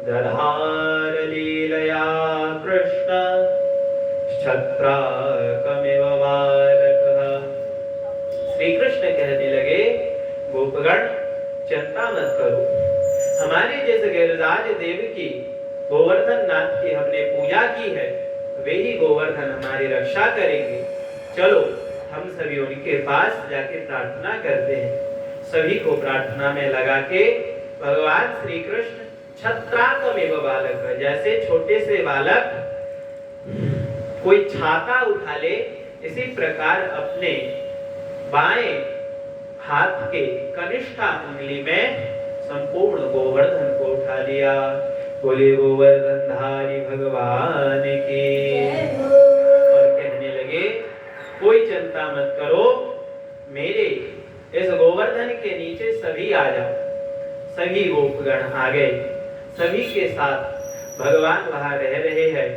दधार लीलया कृष्ण छत्राकमिव बालकः। श्री कृष्ण कहने लगे, गोपगण चिंता मत करो, हमारे जैसे गिरिराज देव की गोवर्धन नाथ की हमने पूजा की है, वे ही गोवर्धन हमारी रक्षा करेंगे। चलो हम सभी उनके पास जाके प्रार्थना करते हैं। सभी को प्रार्थना में लगा के भगवान श्री कृष्ण छत्राकमिव बालक, जैसे छोटे से बालक कोई छाता उठा ले, इसी प्रकार अपने बाएं हाथ के कनिष्ठा उंगली में संपूर्ण गोवर्धन को उठा लिया। बोले गोवर्धन धारी भगवान की। और कहने लगे, कोई चिंता मत करो, मेरे इस गोवर्धन के नीचे सभी आ जाओ। सभी गोपगण आ गए, सभी के साथ भगवान वहां रह रहे हैं।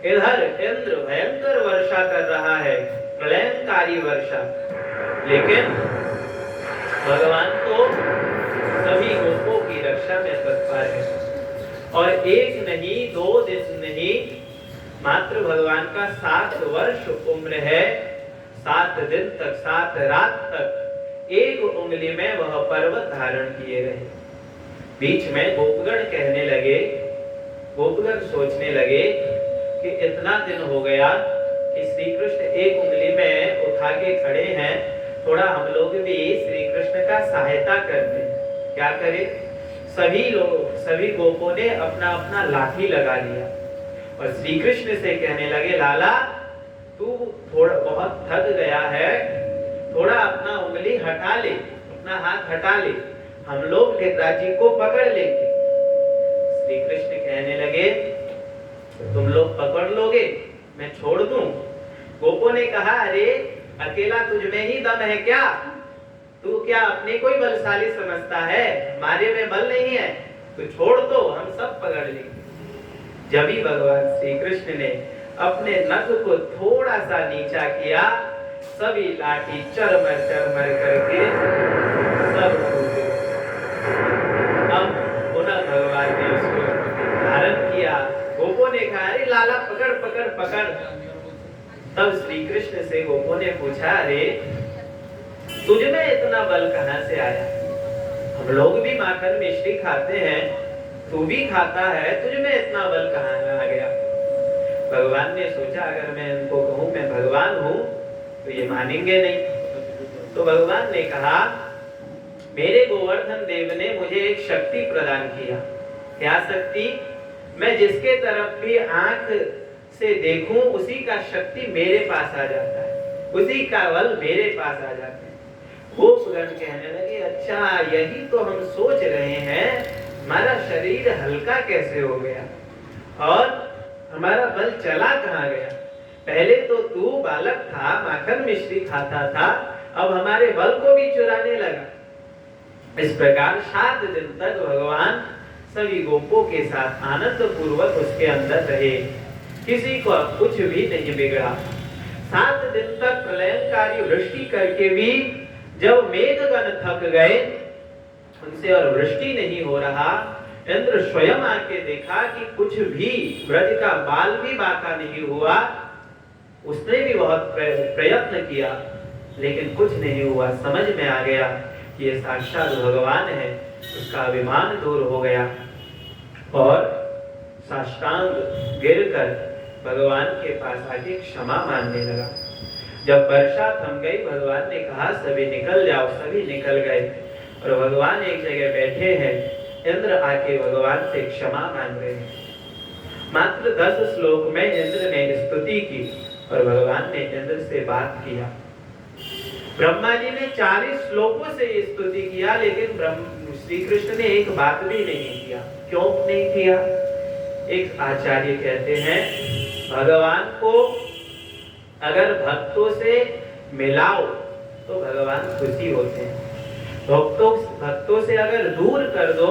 इधर इंद्र भयंकर वर्षा कर रहा है, प्रलयंकारी वर्षा, लेकिन भगवान तो सभी गोपों की रक्षा में तत्पर है। और एक नहीं, दो दिन नहीं, मात्र भगवान का 7 वर्ष उम्र है। 7 दिन तक, 7 रात तक एक उंगली में वह पर्वत धारण किए रहे। बीच में गोपगण कहने लगे, गोपगण सोचने लगे कि इतना दिन हो गया, कि श्री कृष्ण एक उंगली में उठा के खड़े हैं, थोड़ा हम लोग भी श्री कृष्ण का सहायता करते हैं। क्या करें? सभी गोपों ने अपना अपना लाठी लगा लिया और श्री कृष्ण से कहने लगे, लाला तू थोड़ा बहुत थक गया है, थोड़ा अपना उंगली हटा ले, अपना हाथ हटा ले, हम लोग गिरिराज जी को पकड़ लेंगे। श्री कृष्ण कहने लगे, तुम लोग पकड़ लोगे, मैं छोड़ दूं? गोपों ने कहा, अरे अकेला तुझ में ही दम है क्या? तू क्या अपने कोई बलशाली समझता है? हमारे में बल नहीं है, तो छोड़ दो, हम सब पकड़ लेंगे। जब ही भगवान श्री कृष्ण ने अपने नख को थोड़ा सा नीचा किया, सभी लाठी चरमर चरमर करके सब टूट गए। अब पुनः भगवान ने उसको धारण किया। गोपों ने कहा, अरे लाला पकड़ पकड़ पकड़। तब श्री कृष्ण से गोपों ने पूछा, अरे तुझ में इतना बल कहां से आया? हम लोग भी माखन मिश्री खाते हैं, तू भी खाता है, तुझ में इतना बल कहां आ गया? भगवान ने सोचा, अगर मैं इनको कहूं मैं भगवान हूं तो ये मानेंगे नहीं। तो भगवान ने कहा, मेरे गोवर्धन देव ने मुझे एक शक्ति प्रदान किया। क्या शक्ति? मैं जिसके तरफ भी आंख से देखूं उसी का शक्ति मेरे पास आ जाता है, उसी का बल मेरे पास आ जाता है। गोपगण कहने लगे, अच्छा यही तो हम सोच रहे हैं, हमारा शरीर हल्का कैसे हो गया और हमारा बल चला कहां गया? पहले तो तू बालक था, माखन मिश्री खाता था, अब हमारे बल को भी चुराने लगा। इस प्रकार 7 दिन तक भगवान सभी गोपों के साथ आनंद पूर्वक उसके अंदर रहे, किसी को कुछ भी नहीं बिगड़ा। 7 दिन तक प्रलयंकारी वृष्टि करके भी जब मेघगण थक गए, उनसे और वृष्टि नहीं हो रहा, इंद्र स्वयं आके देखा कि कुछ भी ब्रज का बाल भी बाका नहीं हुआ। उसने भी बहुत प्रयत्न किया, लेकिन कुछ नहीं हुआ। समझ में आ गया कि ये साक्षात भगवान है। उसका अभिमान दूर हो गया और साष्टांग गिरकर भगवान के पास आके क्षमा मांगने लगा। जब वर्षा थम गई, भगवान ने कहा, सभी निकल जाओ। सभी निकल गए और भगवान एक जगह बैठे हैं। इंद्र आके भगवान से क्षमा मांग रहे हैं। मात्र 10 श्लोक में इंद्र ने स्तुति की और भगवान ने इंद्र से बात किया। ब्रह्मा जी ने 40 श्लोकों से ये स्तुति किया, लेकिन श्री कृष्ण ने एक बात भी नहीं किया। क्यों नहीं किया? एक आचार्य कहते हैं, भगवान को अगर भक्तों से मिलाओ तो भगवान खुशी होते हैं, भक्तों से अगर दूर कर दो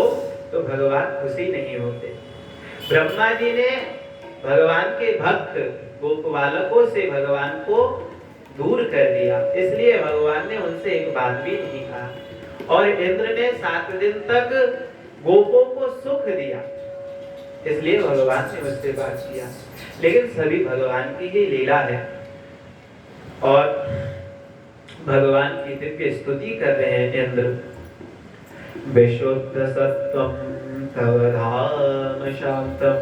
तो भगवान खुशी नहीं होते। ब्रह्मा जी ने भगवान के भक्त गोप बालकों से भगवान को दूर कर दिया, इसलिए भगवान ने उनसे एक बात भी नहीं कहा। और इंद्र ने 7 दिन तक गोपों को सुख दिया, इसलिए भगवान ने उससे बात किया। लेकिन सभी भगवान की ही लीला है और भगवान की दिव्य स्तुति कर रहे हैं इंद्र। विशुद्ध सत्वं तव धाम शांतम्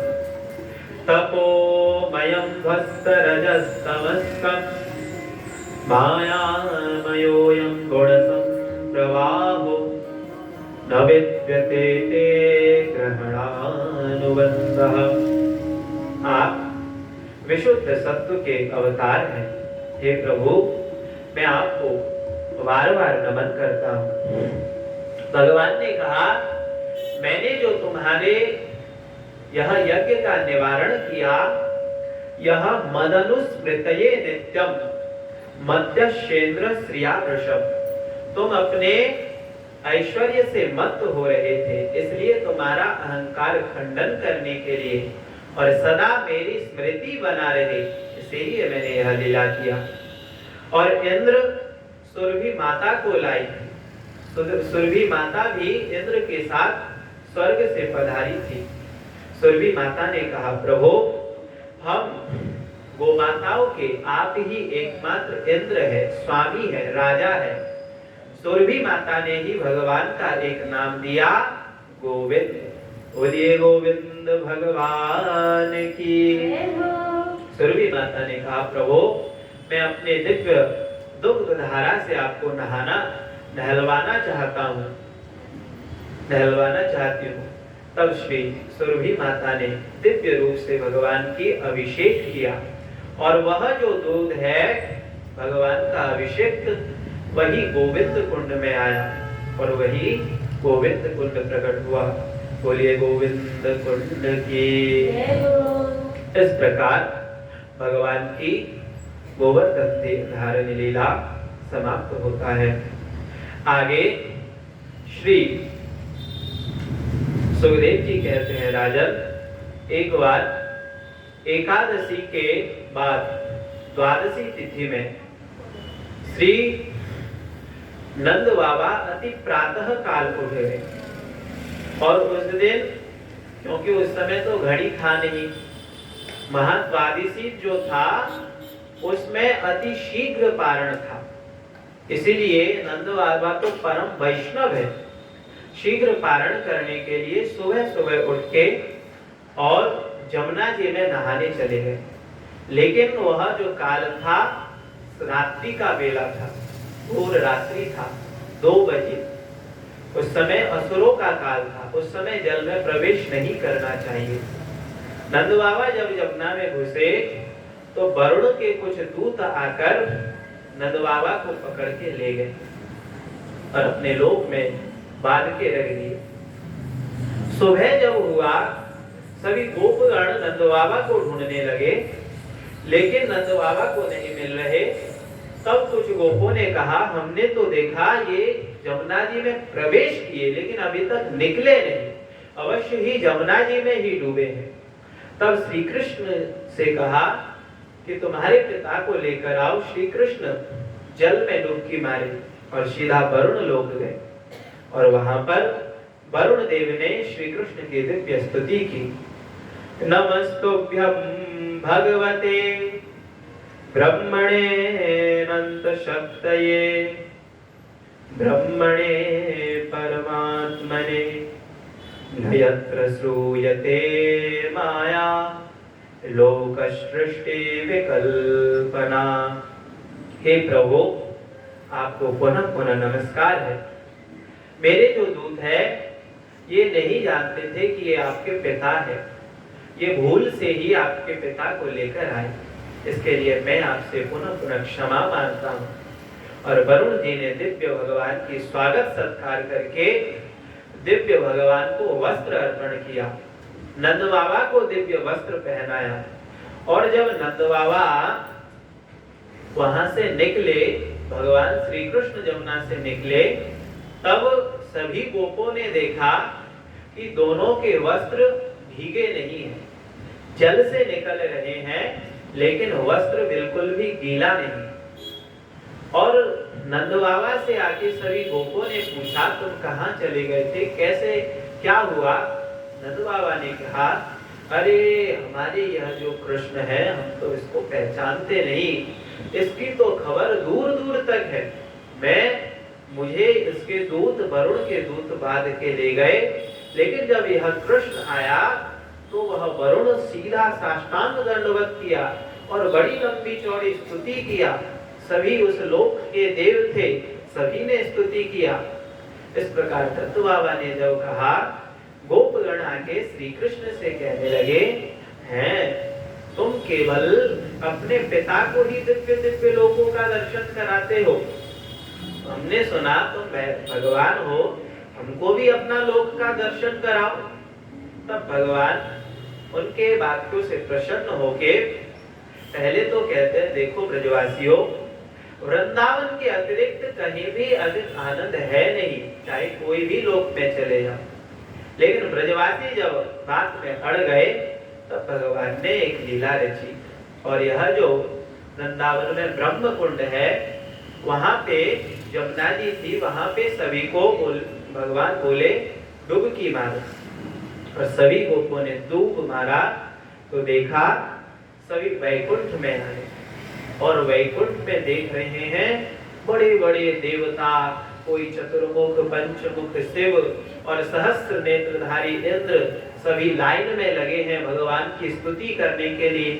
तपोमयं ध्वस्तरजस्तमस्कम् मायामयोऽयं गुणसम्प्रवाहो न विद्यते ते ग्रहणानुबन्धः। आप विशुद्ध सत्व के अवतार हैं। हे प्रभु, मैं आपको बार बार नमन करता हूँ। भगवान ने कहा, मैंने जो तुम्हारे यह यज्ञ का निवारण किया, यह मदनुस्मृतये नित्यम मद्यश्चेन्द्र श्रिया वृषभ। तुम अपने ऐश्वर्य से मत्त हो रहे थे, इसलिए तुम्हारा अहंकार खंडन करने के लिए और सदा मेरी स्मृति बना रहे, इसीलिए मैंने यह लीला किया। और इंद्र सुरभि माता को लाई। सुरभि माता भी इंद्र के साथ स्वर्ग से पधारी थी। सुरभि माता ने कहा, प्रभु, हम गोमाताओं के आप ही एकमात्र इंद्र है, स्वामी है, राजा है। सुरभि माता ने ही भगवान का एक नाम दिया, गोविंद। बोलिए गोविंद भगवान की। सुरभि माता ने कहा, प्रभु मैं अपने दिव्य दुग्ध धारा से आपको नहलवाना चाहती हूँ। तब श्री सुरभि माता ने दिव्य रूप से भगवान की अभिषेक किया और वह जो दूध है भगवान का अभिषेक वही गोविंद कुंड में आया और वही गोविंद कुंड प्रकट हुआ। बोलिए गोविंद कुंड की। इस प्रकार भगवान की गोवर्धन धारण लीला समाप्त होता है। आगे श्री सुखदेव जी कहते हैं, राजन एक बार एकादशी के बाद द्वादशी तिथि में श्री नंद बाबा अति प्रातः काल उठ गए और उस दिन, क्योंकि उस समय तो घड़ी था नहीं, महाद्वादशी जो था उसमें अति शीघ्र पारण था, इसीलिए नंद बाबा तो परम वैष्णव है। शीघ्र पारण करने के लिए सुबह सुबह उठ के और जमुना जी में नहाने चले गए। लेकिन वह जो काल था रात्रि का बेला था, घोर रात्रि था, 2 बजे। उस समय असुरों का काल था, उस समय जल में प्रवेश नहीं करना चाहिए। नंद बाबा जब जमुना में घुसे तो वरुण के कुछ दूत आकर नंद बाबा को पकड़ के ले गए और अपने लोक में बांध के रख दिए। सुबह जब हुआ सभी गोपगण नंद बाबा को ढूंढने लगे, लेकिन नंद बाबा को नहीं मिल रहे। तब कुछ गोपों ने कहा, हमने तो देखा ये जमुना जी में प्रवेश किए लेकिन अभी तक निकले नहीं, अवश्य ही जमुना जी में ही डूबे हैं। तब श्री कृष्ण से कहा कि तुम्हारे पिता को लेकर आओ। श्री कृष्ण जल में डुबकी मारे और सीधा वरुण लोक गए और वहां पर वरुण देव ने श्री कृष्ण की दिव्य स्तुति की। नमस्तुभ्यं भगवते ब्रह्मणे अनंत शक्तये ब्रह्मणे परमात्मने यत्र श्रूयते माया लोक सृष्टि विकल्पना। हे प्रभु, आपको पुनः पुनः नमस्कार है। मेरे जो दूत है ये नहीं जानते थे कि ये आपके पिता है, ये भूल से ही आपके पिता को लेकर आए, इसके लिए मैं आपसे पुनः पुनः क्षमा मांगता हूँ। और वरुण जी ने दिव्य भगवान की स्वागत सत्कार करके दिव्य भगवान को वस्त्र अर्पण किया, नंद बाबा को दिव्य वस्त्र पहनाया। और जब नंद बाबा वहां से निकले, भगवान श्री कृष्ण जमुना से निकले, तब सभी गोपों ने देखा कि दोनों के वस्त्र भीगे नहीं हैं, जल से निकल रहे हैं लेकिन वस्त्र बिल्कुल भी गीला नहीं। और नंद बाबा से आके सभी गोपों ने पूछा, तुम कहाँ चले गए थे, कैसे क्या हुआ? नंद बाबा ने कहा, अरे हमारे यह जो कृष्ण है हम तो इसको पहचानते नहीं, इसकी तो खबर दूर दूर तक है। मुझे इसके दूत वरुण के दूत बांध के ले गए, लेकिन जब यह कृष्ण आया तो वह वरुण सीधा साष्टांग दंडवत किया और बड़ी लंबी चौड़ी स्तुति किया। सभी उस लोक के देव थे, सभी ने स्तुति किया। इस प्रकार दत्त बाबा ने जब कहा, गोपगण आके श्री कृष्ण से कहने लगे, हैं तुम केवल अपने पिता को ही दिव्य दिव्य लोकों का दर्शन कराते हो, हमने सुना तुम भगवान हो, हमको भी अपना लोक का दर्शन कराओ। तब भगवान उनके वाक्यों से प्रसन्न होके पहले तो कहते हैं, देखो ब्रजवासियों, वृंदावन के अतिरिक्त कहीं भी अधिक आनंद है नहीं, चाहे कोई भी लोक में चले जाओ। लेकिन ब्रजवासी जब बात में अड़ गए तब भगवान ने एक लीला रची, और यह जो वृंदावन में ब्रह्म कुंड है वहां पे जमुना जी थी, वहां पे सभी को भगवान बोले डुबकी मारो, और सभी गोपों ने डूब मारा तो देखा सभी वैकुंठ में आए, और वैकुंठ में देख रहे हैं बड़े बड़े देवता, कोई चतुर्मुख पंचमुख शिव और सहस्त्र नेत्रधारी इंद्र, सभी लाइन में लगे हैं भगवान की स्तुति करने के लिए।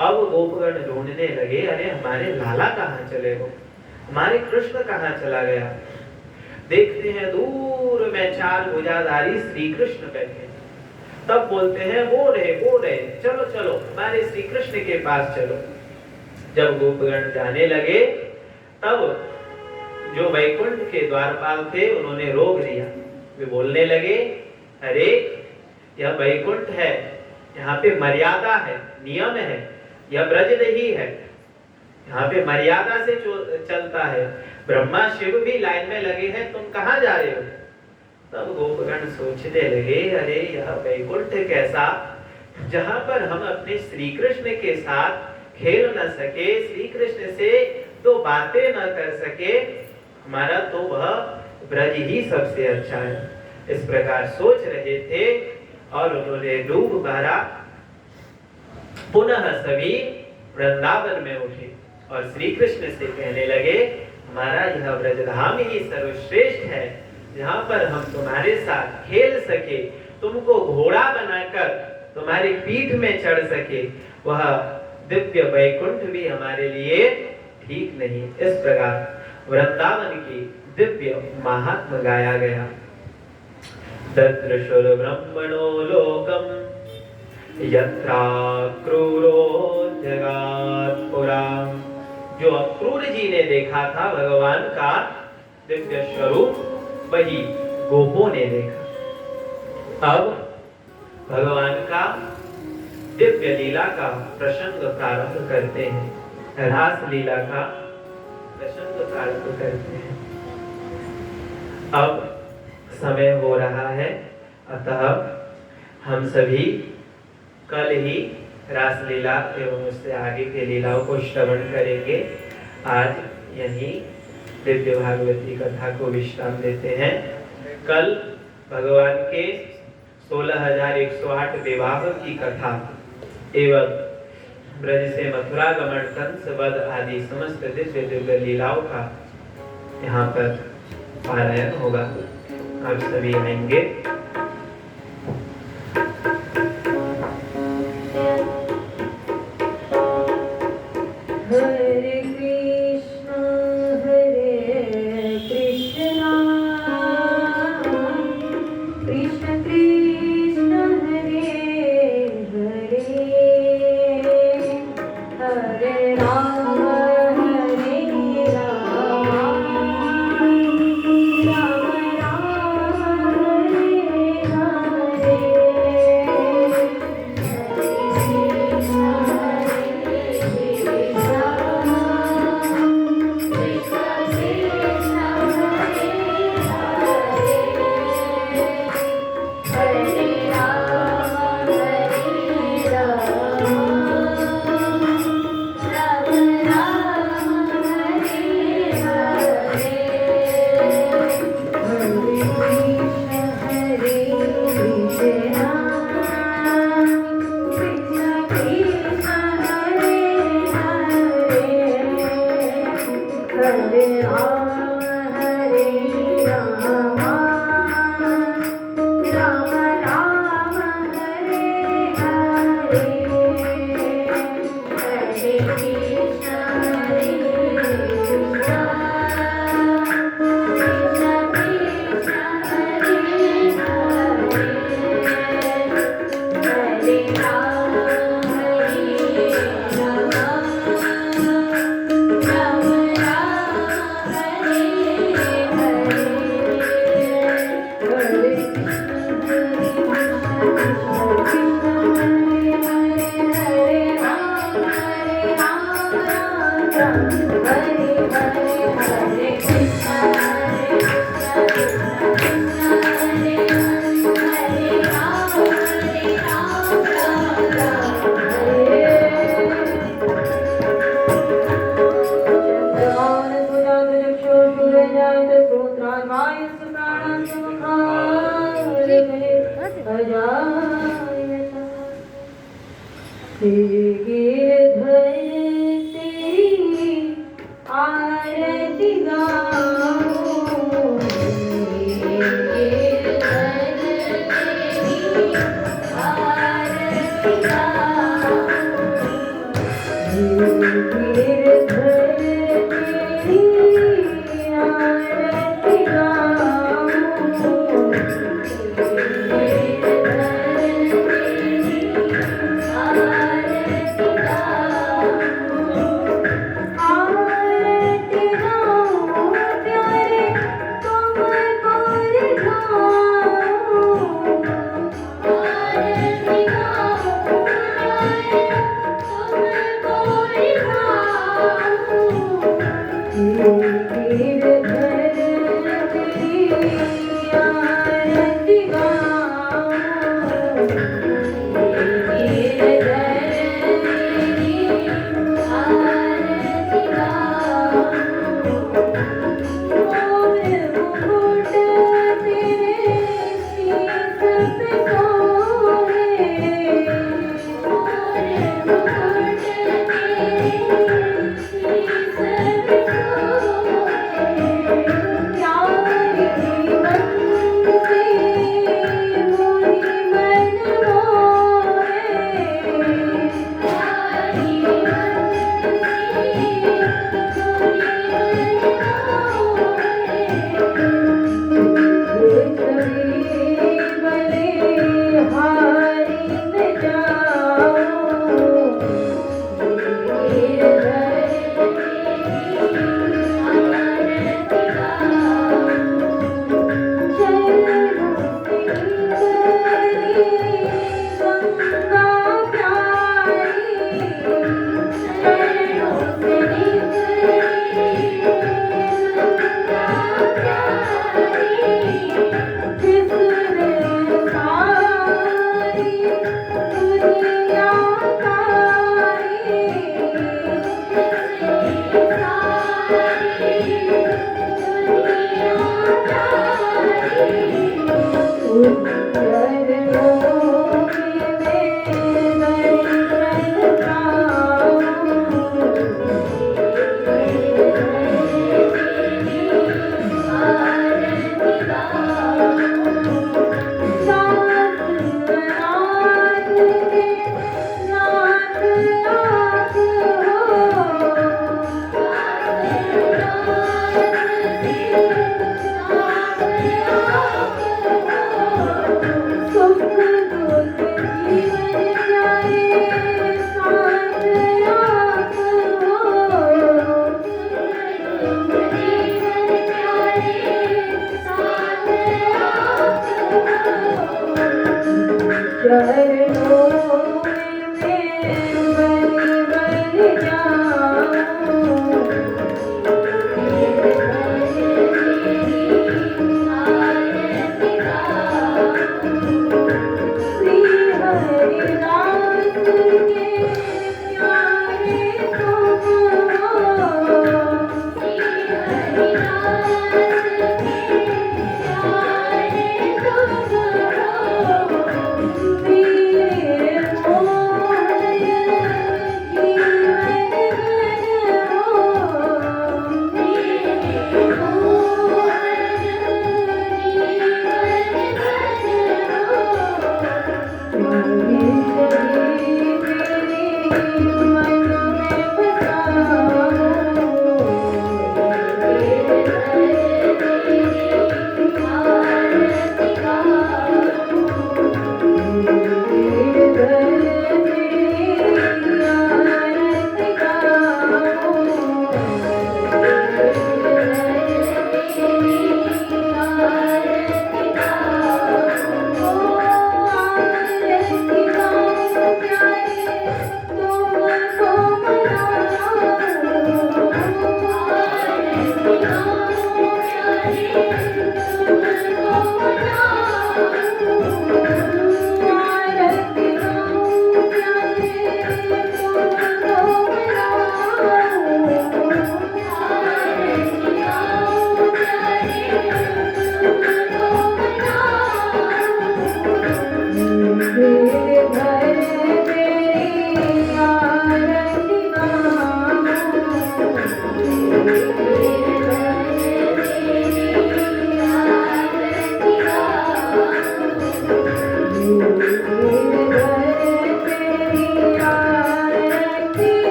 अब गोपगण ढूंढने लगे, अरे हमारे लाला कहाँ चले हो, हमारे कृष्ण कहाँ चला गया। देखते हैं दूर में चार भुजाधारी श्री कृष्ण बैठे। तब बोलते हैं वो रहे, चलो चलो हमारे श्री कृष्ण के पास चलो। जब गोपगण जाने लगे तब जो वैकुंठ के द्वारपाल थे उन्होंने रोक दिया। वे बोलने लगे, अरे यह वैकुंठ है, यहाँ पे मर्यादा है, नियम है, यह ब्रज नहीं है, यहाँ पे मर्यादा से चलता है। ब्रह्मा शिव भी लाइन में लगे हैं, तुम कहाँ जा रहे हो। तब गोपगण सोचने लगे, अरे यह वैकुंठ कैसा, जहाँ पर हम अपने श्री कृष्ण के साथ खेल न सके, श्री कृष्ण से तो बातें न कर सके, हमारा तो वह ब्रज ही सबसे अच्छा है। इस प्रकार सोच रहे थे और उन्होंने डूब भरा। पुनः सभी वृंदावन में उठे और श्री कृष्ण से कहने लगे, हमारा यह ब्रजधाम ही सर्वश्रेष्ठ है, जहाँ पर हम तुम्हारे साथ खेल सके, तुमको घोड़ा बनाकर तुम्हारी पीठ में चढ़ सके, वह दिव्य वैकुंठ भी हमारे लिए ठीक नहीं। इस प्रकार वृंदावन की दिव्य महात्म गाया गया। तत्र शुर ब्रह्मणो लोकम यत्रा क्रूरो जगात पुरा। जो अक्रूर जी ने देखा था भगवान का दिव्य स्वरूप, वही गोपों ने देखा। अब भगवान का दिव्य लीला का प्रसंग प्रारंभ करते हैं, रास लीला का प्रसंग प्रारंभ करते हैं। अब समय हो रहा है, अतः हम सभी कल ही रास लीला एवं उससे आगे के लीलाओं को श्रवण करेंगे। आज यहीं दिव्य भागवती कथा को विश्राम देते हैं। कल भगवान के 16,108 विवाह की कथा एवं ब्रज से मथुरा गमन, कंस वध आदि समस्त दिव्य दिव्य लीलाओं का यहाँ पर पारायण होगा। आप सभी आएंगे। हरे कृष्णा कृष्ण कृष्ण हरे हरे, हरे राम हरे राम, राम राम हरे तुम को रिझाऊं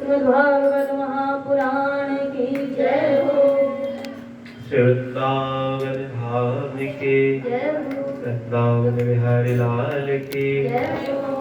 श्रीमद्भागवत महापुराण की जय हो। श्री वृंदावन धाम की जय हो। वृंदावन बिहारी लाल की जय हो।